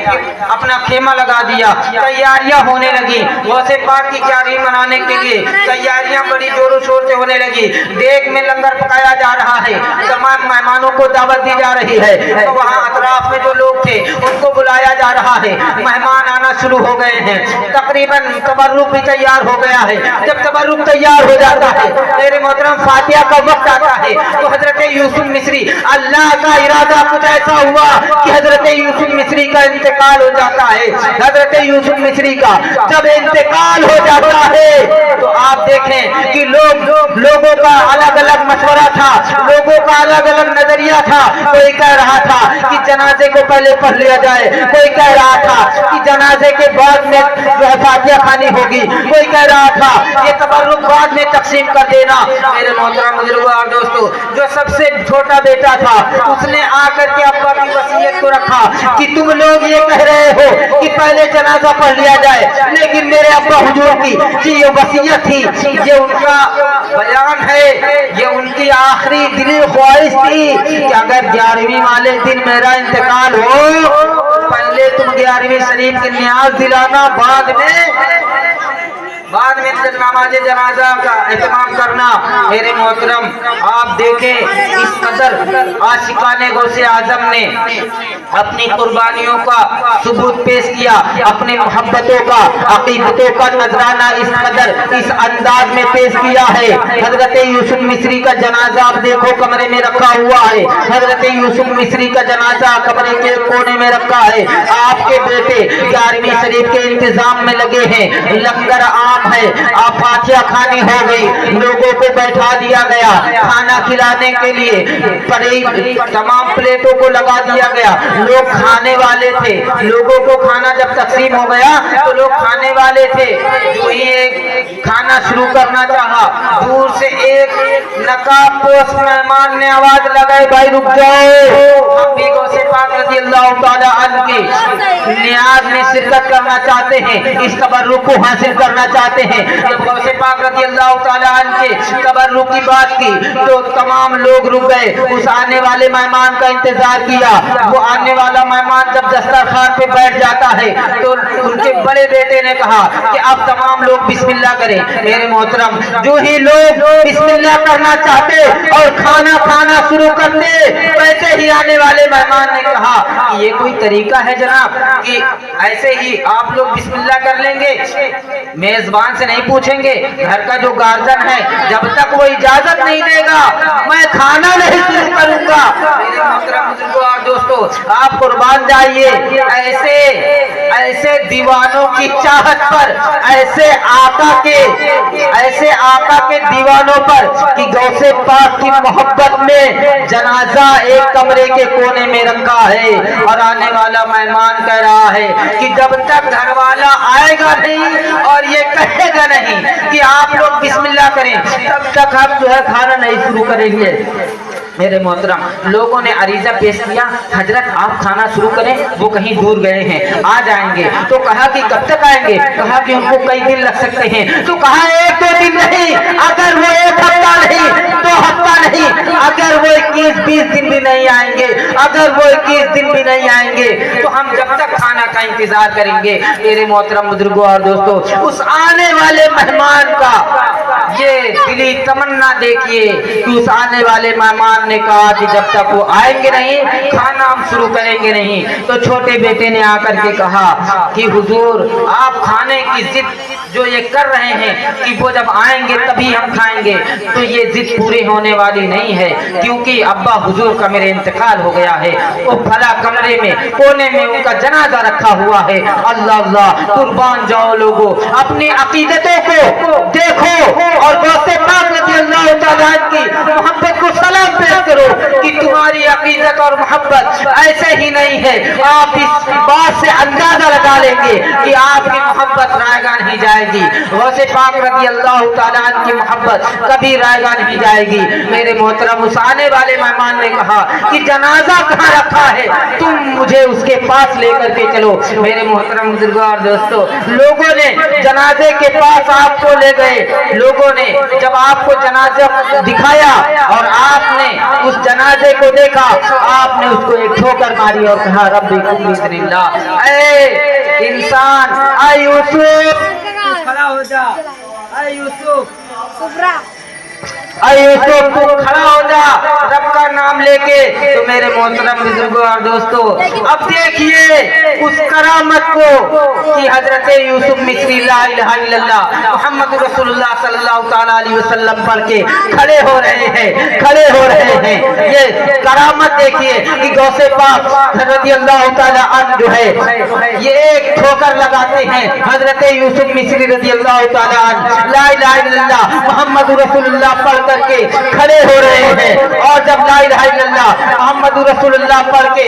अपना खेमा लगा दिया, तैयारियां होने लगी, गौसे पाक की 11वीं मनाने के लिए तैयारियां बड़ी जोरों शोर से होने लगी। देग में लंगर पकाया जा रहा है, तमाम मेहमानों को दावत दी जा रही है, तो वहाँ अतराफ में जो लोग थे उनको बुलाया जा रहा है, मेहमान आना शुरू हो गए हैं, तकरीबन तबर्रुक भी तैयार हो गया है। जब तबर्रुक तैयार हो जाता है, मेरे मोहतरम, फातिहा का वक्त आता है, तो हजरत यूसुफ मिस्री, अल्लाह का इरादा कुछ ऐसा हुआ कि हजरत यूसुफ मिस्री का इंतकाल हो जाता है। हजरत यूसुफ मिस्री का जब इंतकाल हो जाता है तो आप देखें कि लोगों का अलग अलग मशवरा था, लोगों का अलग अलग नजरिया था। कोई कह रहा था कि जनाजे को पहले पढ़ लिया जाए, कोई कह रहा था कि जनाजे के बाद में फातिहा खानी होगी, कोई कह रहा था ये तबर्रुक बाद में तकसीम कर देना। मेरे मोहतरम बुजुर्गों और दोस्तों, जो सबसे छोटा बेटा था उसने आकर के अब्बा की वसीयत को रखा कि तुम लोग ये कह रहे हो कि पहले जनाजा पढ़ लिया जाए, लेकिन मेरे अब्बा हुजूर की ये वसीयत थी, ये उनका बयान है, ये उनकी आखिरी दिली ख्वाहिश थी कि अगर 11वीं वाले दिन मेरा इंतकाल हो, पहले तुम 11वीं शरीफ की नियाज दिलाना, बाद में नमाज जनाजा का एहतमाम करना। मेरे मोहतरम, आप देखें इस कदर आशिकाने गौसे आजम ने अपनी कुर्बानियों का सबूत पेश किया, अपनी मोहब्बतों का, अकीदतों का नजराना इस कदर इस अंदाज में पेश किया है। हजरत यूसुफ मिस्री का जनाजा आप देखो कमरे में रखा हुआ है, हजरत यूसुफ मिस्री का जनाजा कमरे के कोने में रखा है। आपके बेटे 11वीं शरीफ के इंतजाम में लगे हैं, लंगर आम है, आप फातिहा खानी हो गई, लोगों को बैठा दिया गया खाना खिलाने के लिए, तमाम प्लेटों को लगा दिया गया, लोग खाने वाले थे, लोगों को खाना जब तकसीम हो गया तो लोग खाने वाले थे, जो ही एक खाना शुरू करना चाहा, दूर से एक नकाबपोश मेहमान ने आवाज लगाई, भाई रुक जाओ, हम भी गौसे पाक रज़ी अल्लाह तआला अन्हु की नियाज में शिरकत करना चाहते हैं, इस तबर्रुक को हासिल करना चाहते हैं। जब गौसे पाक रज़ी अल्लाह तआला अन्हु के तबर्रुक की बात की तो तमाम लोग रुक गए, उस आने वाले मेहमान का इंतजार किया। वो आने वाला मेहमान जब दस्तरखान पे बैठ जाता है तो उनके बड़े बेटे ने कहा कि अब तमाम लोग बिस्मिल्लाह करें। मेरे मोहतरम, जो ही लोग बिस्मिल्लाह करना चाहते और खाना खाना शुरू करते, वैसे ही आने वाले मेहमान ने कहा कि ये कोई तरीका है जनाब कि ऐसे ही आप लोग बिस्मिल्लाह कर लेंगे, मेजबान से नहीं पूछेंगे, घर का जो गार्जियन है जब तक वो इजाजत नहीं देगा मैं खाना नहीं शुरू करूंगा। मेरे मोहतरम बुजुर्गों और दोस्तों, आप कुर्बान जाइए ऐसे दीवानों की चाहत पर, ऐसे आका के दीवानों पर कि गौसे पाक की मोहब्बत में जनाजा एक कमरे के कोने में रखा है और आने वाला मेहमान कह रहा है कि जब तक घर वाला आएगा नहीं और ये कहेगा नहीं कि आप लोग बिस्मिल्लाह करें तब तक हम जो है खाना नहीं शुरू करेंगे। मेरे मोहतरम, लोगों ने अरीजा पेश किया, हजरत आप खाना शुरू करें, वो कहीं दूर गए हैं, आ जाएंगे। तो कहा कि कब तक आएंगे? कहा कि उनको कई दिन लग सकते हैं। तो कहा एक दो दिन नहीं, अगर वो एक हफ्ता नहीं, 2 हफ्ता नहीं, अगर वो 21-20 दिन भी नहीं आएंगे, अगर वो 21 दिन भी नहीं आएंगे तो हम जब तक खाना का इंतजार करेंगे। मेरे मोहतरम बुजुर्गों और दोस्तों, उस आने वाले मेहमान का ये दिली तमन्ना देखिए कि उस आने वाले मेहमान ने कहा कि जब तक वो आएंगे नहीं खाना हम शुरू करेंगे नहीं। तो छोटे बेटे ने आकर के कहा कि हुजूर, आप खाने की जिद जो ये कर रहे हैं कि वो जब आएंगे तभी हम खाएंगे, तो ये जिद पूरी होने वाली नहीं है, क्योंकि अब्बा हुजूर का मेरे इंतकाल हो गया है। वो भला कमरे में कोने में उनका जनाजा रखा हुआ है। अल्लाह अल्लाह, कुर्बान जाओ लोगों, अपनी अकीदतों को देखो और गौसे पाक रज़ी अल्लाह तआला की मोहब्बत को सलाम पेश करो कि तुम्हारी अकीदत और मोहब्बत ऐसे ही नहीं है। आप इस बात से अंदाजा लगा लेंगे कि आपकी मोहब्बत रायगा नहीं जाएगी, गौसे पाक रज़ी अल्लाह तआला की मोहब्बत कभी रायगा नहीं जाएगी। मेरे मोहतरम, उस आने वाले मेहमान ने कहा कि जनाजा कहाँ रखा है, तुम मुझे उसके पास लेकर के चलो। मेरे मोहतरम बुजुर्गों और दोस्तों, लोगों ने जनाजे के पास आपको ले गए, लोगों ने जब आपको जनाजा दिखाया और आपने उस जनाजे को देखा, आपने उसको एक ठोकर मारी और कहा रब्बी बिस्मिल्लाह। ऐ इंसान, ऐ यूसुफ, खड़ा हो जा, ऐ यूसुफ, तू खड़ा हो जा रब का नाम लेके। तो मेरे मोहतरम बुजुर्गों और दोस्तों, अब देखिए उस करामत को कि हजरत यूसुफ मिस्री ला इलाहा इल्लल्लाह मोहम्मद रसूलुल्लाह सल्लल्लाहु तआला अलैहि वसल्लम पढ़ के खड़े हो रहे हैं। ये करामत देखिए कि गौसे पाक रज़ी अल्लाह तआला अन्हु जो है ये एक ठोकर लगाते हैं, हजरत यूसुफ मिस्री रज़ी अल्लाह तआला अन्हु ला इलाहा इल्लल्लाह मोहम्मद रसूलुल्लाह पढ़ करके खड़े हो रहे हैं। और जब ला इलाहा इल्लल्लाह मोहम्मद रसूलुल्लाह पढ़ के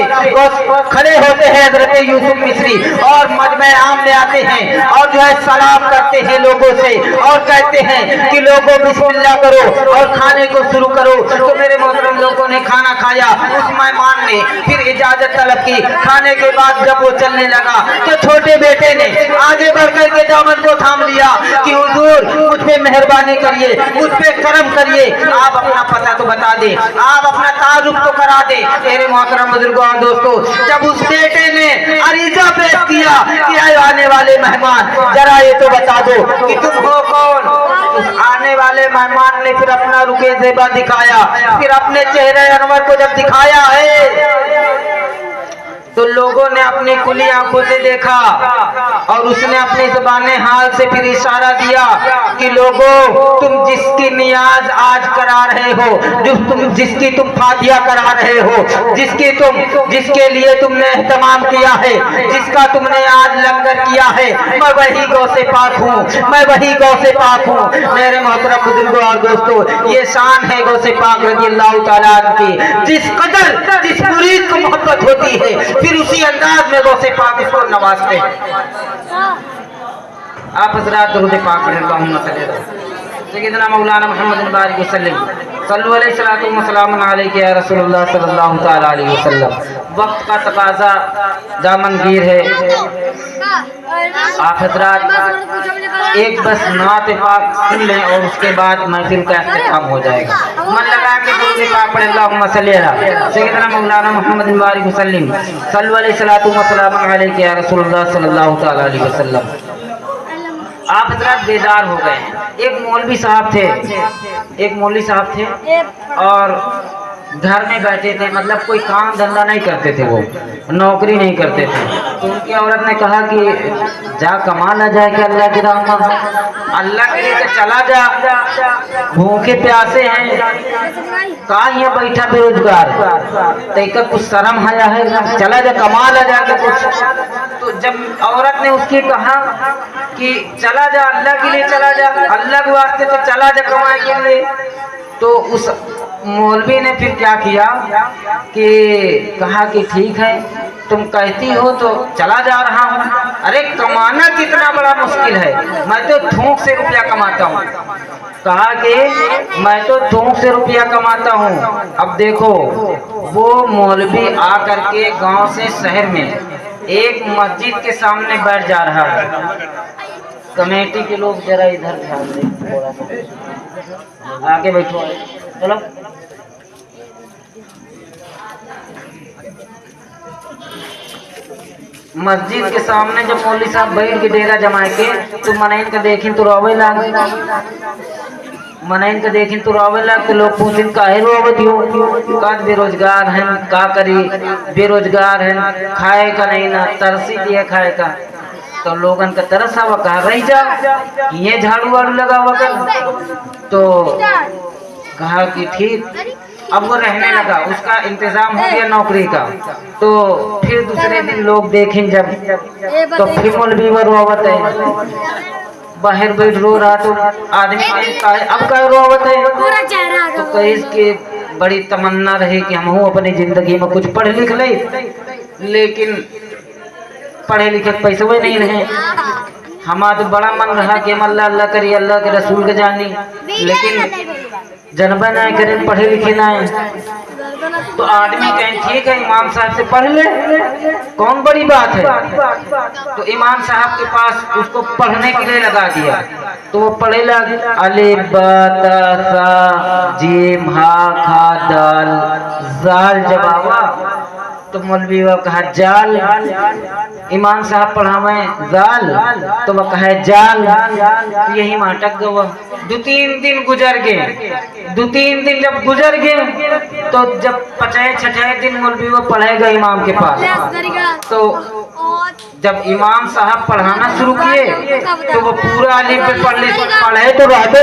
खड़े होते हैं हजरत यूसुफ मिस्री और मजमे आम में आते हैं और जो है सलाम करते हैं लोगों से और कहते हैं कि लोगों बिस्मिल्लाह करो और खाने को शुरू करो। तो मेरे मोहतरम, लोगों ने खाना खाया, उस मेहमान ने फिर इजाजत तलब की। खाने के बाद जब वो चलने लगा तो छोटे बेटे ने आगे बढ़ करके दामन को थाम लिया कि हुजूर मुझ पे मेहरबानी करिए, मुझ पे करम करिए, आप अपना पता तो बता दे, आप अपना तारुफ तो करा दे। मेरे मोहतरम बुजुर्गों और दोस्तों, जब उस बेटे ने अरीजा पेश किया कि आने वाले मेहमान जरा ये तो बता दो कि तुम हो कौन। उस आने वाले मेहमान ने फिर अपना रुके ज़ेबा दिखाया, फिर अपने चेहरे अनवर को जब दिखाया है तो लोगों ने अपनी खुली आंखों से देखा और उसने अपनी ज़बाने हाल से फिर इशारा दिया कि लोगों, तुम जिसकी नियाज आज करा रहे हो, जिसकी तुम फातिया करा रहे हो, जिसके लिए तुमने एहतमाम किया है, जिसका तुमने आज लंगर किया है, मैं वही गौ से पाक हूँ, मैं वही गौ से पाक हूँ। मेरे मोहतरम बुजुर्गों और दोस्तों, ये शान है गौ से पाक रज़ी अल्लाह तआला की। जिस कदर जिस मुरीद को मोहब्बत होती है, फिर उसी अंदाज में गौ से पाक इसको नवाजते हैं। आप हज़रात दुरूद पाक पढ़ें, अल्लाहुम्मा सल्ली अला सय्यिदना मौलाना मुहम्मद बारिक वसल्लम सल्लल्लाहु अलैहि सलातु व सलाम अलैका या रसूलुल्लाह सल्लल्लाहु तआला अलैहि वसल्लम। वक्त का तकाजा दामनगीर है। आप हज़रात एक बस नात पाक सुन लें और उसके बाद महफिल का इख्तिताम हो जाएगा। मन लगा के दुरूद पाक पढ़ें, अल्लाहुम्मा सल्ली अला सय्यिदना मौलाना मुहम्मद बारिक वसल्लम सल्लल्लाहु अलैहि सलातु व सलाम अलैका या रसूलुल्लाह सल्लल्लाहु तआला अलैहि वसल्लम। आप हज़रात बेदार हो गए। एक मौलवी साहब थे और घर में बैठे थे, मतलब कोई काम धंधा नहीं करते थे, वो नौकरी नहीं करते थे। तो उनकी औरत ने कहा कि जा कमा ना जाए कि अल्लाह की राह में, अल्लाह के लिए तो चला जा, भूखे प्यासे हैं, कहाँ यहाँ बैठा बेरोजगार, तो कुछ शर्म आया है, चला जा कमा ला जाके कुछ। तो जब औरत ने उसकी कहा कि चला जा, अल्लाह के लिए चला जा, अल्लाह के वास्ते तो चला जा कमाए के लिए, तो उस मौलवी ने फिर क्या किया कि कहा कि ठीक है, तुम कहती हो तो चला जा रहा हूँ। अरे कमाना कितना बड़ा मुश्किल है, मैं तो थूक से रुपया कमाता हूँ। कहा कि मैं तो थूक से रुपया कमाता हूँ। अब देखो, वो मौलवी आ करके गांव से शहर में एक मस्जिद के सामने बैठ जा रहा है। कमेटी के लोग जरा इधर ध्यान दें, थोड़ा सा आगे बैठो, चलो। मस्जिद के सामने जब मौलवी साहब बैठ के डेरा जमा के, तो मनैन का देखिन तो रोवे लाग, मनैन का देखिन तो रोवे लाग। तो लोग पूछिन काहे रोवत हो? का बेरोजगार हैं, का करी, बेरोजगार हैं, खाए का नहीं ना, तरसी दिए खाए का। तो लोगन का तरस आवा, कहा रही जा, ये झाड़ू वाड़ू लगा हुआ कर। तो कहा कि ठीक। अब वो रहने लगा, उसका इंतजाम हो गया नौकरी का। तो फिर दूसरे दिन लोग देखें जब, तो फिर मौलवी रोवत है, बाहर बैठ रो रहा। तो आदमी अब क्या रोवत है? तो कहीं इसकी बड़ी तमन्ना रही कि हम अपनी जिंदगी में कुछ पढ़ लिख ले, लेकिन पढ़े लिखे पैसे हुए नहीं रहे। हमारा तो बड़ा मन रहा कि हम अल्लाह अल्लाह करी, अल्लाह के रसूल के जानी, लेकिन जनबा ना करें, पढ़े लिखे ना है। तो आदमी कहें ठीक है, इमाम साहब से पढ़ ले, कौन बड़ी बात है। तो इमाम साहब के पास उसको पढ़ने के लिए लगा दिया। तो वो पढ़े लग, अलिफ बा ता सा जीम हा खा दाल जाल। जब आवा तो मौलवी वो कहा जाल। इमाम साहब पढ़ावे जाल, तो वो कहे जाल। यही माटक गवा। 2-3 दिन गुजर गए। 2-3 दिन जब गुजर गए, तो जब 5-6 दिन मौलवी वो पढ़ेगा इमाम के पास। तो जब इमाम साहब पढ़ाना शुरू किए, तो वो पूरा अलिफ पे पढ़े तो रहते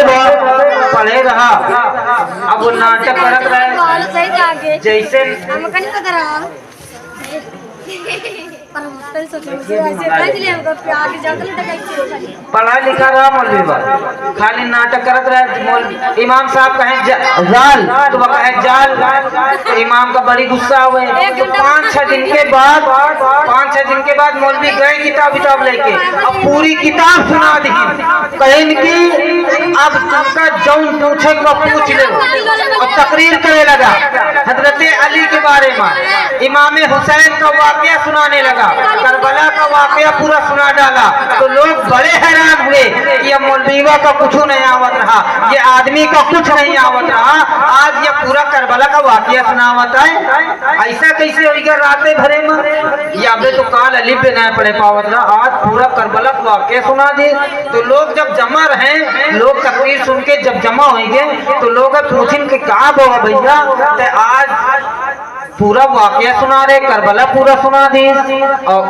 पढ़े रहा। अब वो नाटक करत रहे, जैसे पढ़ा लिखा रहा मौलवी बा, खाली नाटक करत रहे। इमाम साहब कहे जाल, तो वह कहे जाल। तो इमाम का बड़ी गुस्सा हुए। तो 5-6 दिन के बाद मौलवी गए किताब लेके, अब पूरी किताब सुना दी। कहें कि अब तुमका जौन पूछे को पूछ ले, और तकरीर करे लगा हजरत अली के बारे में, इमाम हुसैन का वाकया सुनाने लगा, करबला का वाकया पूरा सुना डाला। तो लोग बड़े हैरान हुए कि ये मौलवीवा का कुछ नहीं आवत रहा, ये आदमी का कुछ नहीं आवत रहा, आज ये पूरा करबला का वाकया सुनावत है। ऐसा कैसे होगा रातें भरे में? या तो काल अलिफ पे नहीं पढ़े पावत रहा, आज पूरा करबला का वाकया सुना दे। तो लोग जब जमा रहे, लोग तकरीर सुन के जब जमा होंगे, तो लोग पूछें कि कहा बाबा भैया, आज पूरा वाकया सुना रहे, करबला पूरा सुना दी और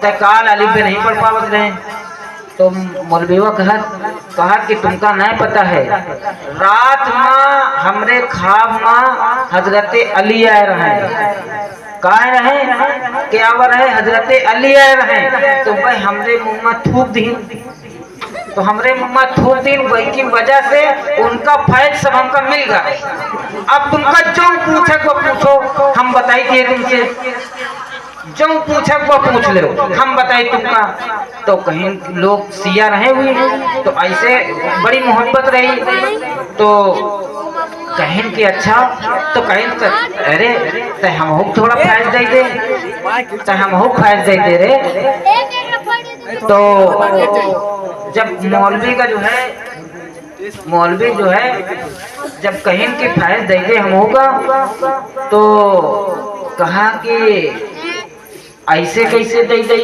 तकाल अली पे नहीं पढ़ पावत रहे। तो मौलवीवा कहा कि तुमका नहीं पता है, रात में हमरे ख्वाब में हजरत अली आए रहे, कहा रहे क्या रहे, हजरत अली आए रहे। तो भाई हमरे मुंह में थूक दी, तो हमरे मुंह में थूक दी, वही की वजह से उनका फैज सब हमका मिल गया। अब तुमका जो पूछे को पूछो, हम बताई दिए तुमसे, जो पूछे वो पूछ ले, हम बताए तुमका। तो कहीं लोग सिया रहे हुए, तो ऐसे बड़ी मोहब्बत रही। तो कहीं कि अच्छा, तो कहीं अरे तो हम हो थोड़ा फैज दे दे, तो हम हो फैज दे दे रे। तो जब मौलवी का जो है, मौलवी जो है जब कहीं कि फैज दे दे हम होगा, तो कहा कि ऐसे कैसे दे दे,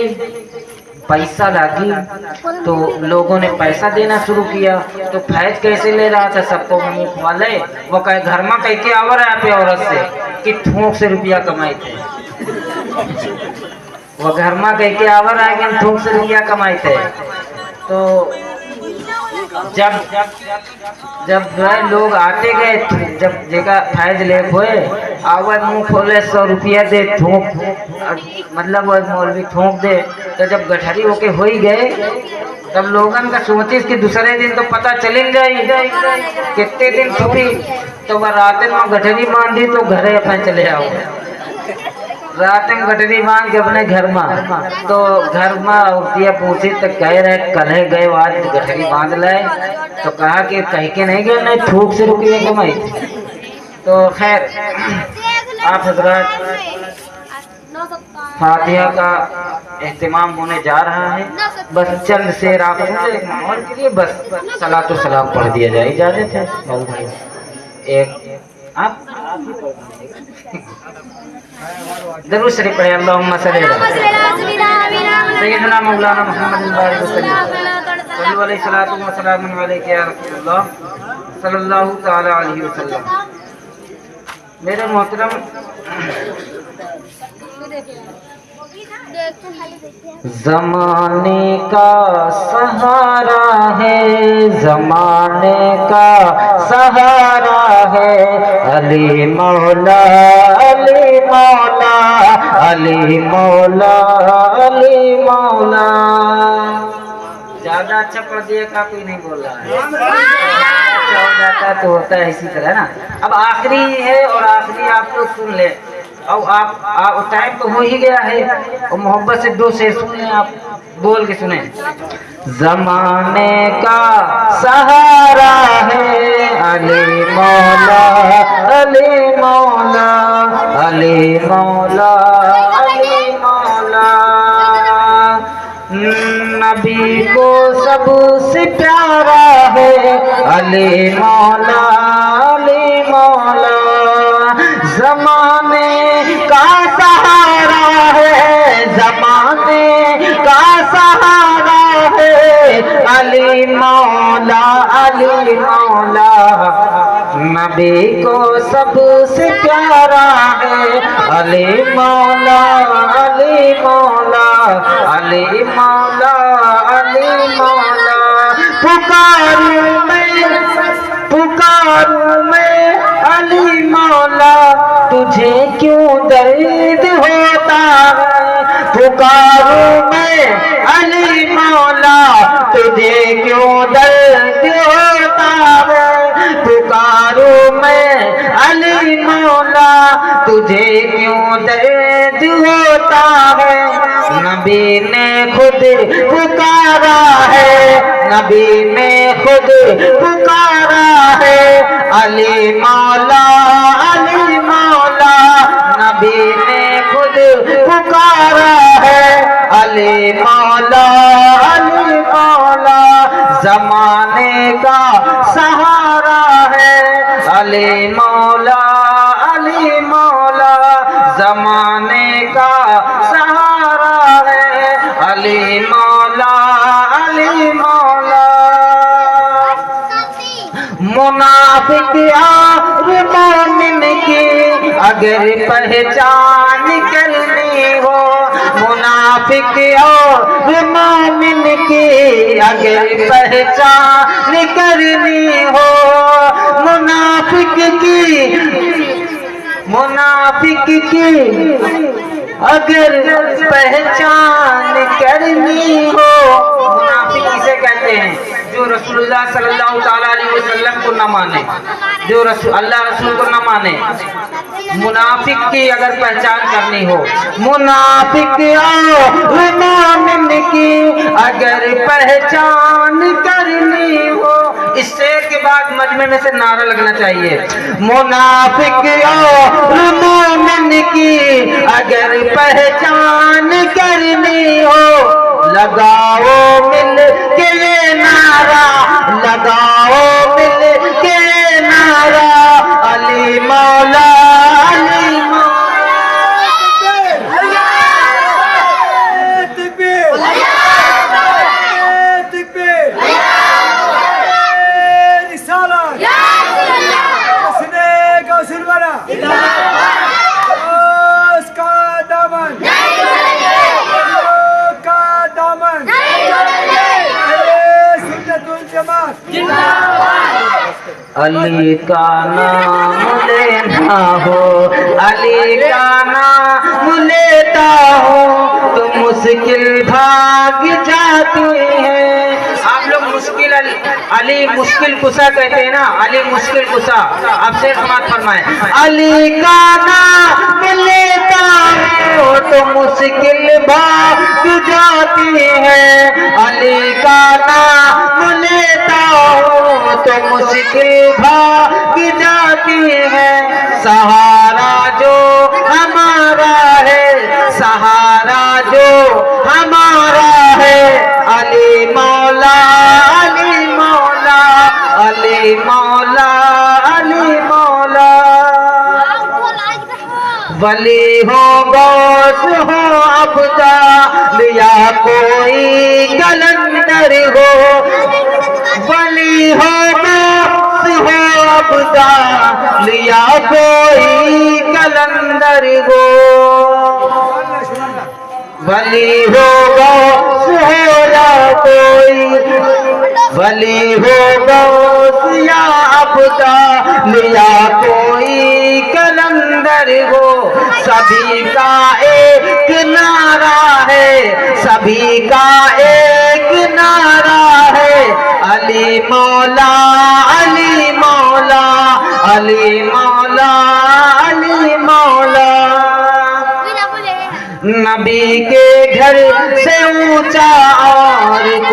पैसा लागी। तो लोगों ने पैसा देना शुरू किया। तो फैज कैसे ले रहा था, सबको मुंह वाले वो कहे घर में कह के आवर है पे औरत से कि थोक से रुपया कमाए थे, वो घर में कह के आवर है कि थोक से रुपया कमाए थे। तो जब जब जो है लोग आते गए, जब जगह फैज ले हुए आवे मुंह खोले 100 रुपया दे थोक, मतलब वो मौलवी थोक दे। तो जब गठरी होके हो ही गए, तब लोगन का सोचिस कि दूसरे दिन तो पता चलिन जाई कितने दिन छुपी। तो वह रात में गठरी बांधी तो घरे अपने चले आओ, रात में गठरी बांध के अपने घर में। तो घर में औरतिया पूछी तो कह रहे कल गए आज गठरी बांध लाए। तो कहा कि कह के नहीं गए, नहीं थूक से रुपये कमाई। तो खैर आप हजरात फातिहा का एहतिमाम होने जा रहा है, बस चंद शेर आप और के लिए बस सलातो सलाम पढ़ दिया जाए, इजाजत है भाई। एक आप दरूद शरीफ पढ़े, अल्लाहुम्मा सल्ली अला सय्यदना मौलाना मुहम्मद सल्लल्लाहु अलैहि वसल्लम। मेरे मोहतरम ज़माने का सहारा है, ज़माने का सहारा है, अली मौला अली मौला अली मौला अली मौला। ज्यादा अच्छा पढ़ दिया का कोई नहीं बोल रहा है, अच्छा हो जाता तो होता है इसी तरह ना। अब आखिरी है और आखिरी आप लोग सुन ले, और आप टाइम तो हो ही गया है, और मोहब्बत से 2 शेर सुने, आप बोल के सुने। ज़माने का सहारा है अली मौला अली मौला अली मौला अली मौला। नबी को सबसे प्यारा है अली मौला अली मौला। ज़माने का सहारा है, ज़माने का सहारा है अली मौला अली मौला। नबी को सबसे प्यारा है अली मौला अली मौला अली मौला अली मौला। पुकारूं मैं अली मौला, तुझे क्यों दर्द होता है। पुकारूं मैं अली मौला, तुझे क्यों दर्द होता है। पुकारूं मैं अली मौला, तुझे क्यों दर्द होता है। नबी ने खुद पुकारा है, नबी ने खुद पुकारा है अली मौला अली मौला। नबी ने खुद पुकारा है अली मौला अली मौला। ज़माने का सहारा है अली मौला अली मौला। ज़माने का सहारा है अली मौला अली मौला। मुनाफिक यार मोमिन की اگر پہچان کرنی ہو منافق اور مومن کی، اگر پہچان کرنی ہو منافق کی اگر پہچان کرنی ہو، منافق کسے کہتے ہیں؟ جو رسول اللہ صلی اللہ تعالیٰ علیہ وسلم کو نہ مانے، جو اللہ رسول کو نہ مانے، منافق کی اگر پہچان کرنی ہو، منافق اور مومن کی اگر پہچان کرنی ہو، اس شعر کے بعد مجمع میں سے نعرہ لگنا چاہیے، منافق اور مومن کی اگر پہچان کرنی ہو، لگاؤ مل کے یہ نعرہ، لگاؤ مل کے یہ نعرہ، علی مولا علی مولا، علی کا نام لینا ہو، علی کا نام لیتا ہو تو مشکل بھاگ جاتی ہے۔ آپ لوگ مشکل علی مشکل کشا کہتے ہیں نا، علی مشکل کشا، آپ سے سماعت فرمائیں، علی کا نام لیتا ہو تو مشکل بھاگ جاتی ہے، علی کا نام لیتا ہو تو مشکل بھاگ جاتی ہے، سہارا جو ہمارا ہے، سہارا جو ہمارا ہے، علی مولا علی مولا علی مولا علی مولا، ولی ہو غوث ہو ابدال یا کوئی کلندر ہو، ولی ہو غوث ہو ابدال یا کوئی کلندر ہو، ولی ہو غوث ہو یا کوئی، ولی ہو غوث یا ابدال یا کوئی کلندر ہو، سبھی کا ایک نعرہ ہے، سبھی کا ایک نعرہ ہے، علی مولا علی مولا علی مولا علی مولا، نبی کے گھر سے اونچا اور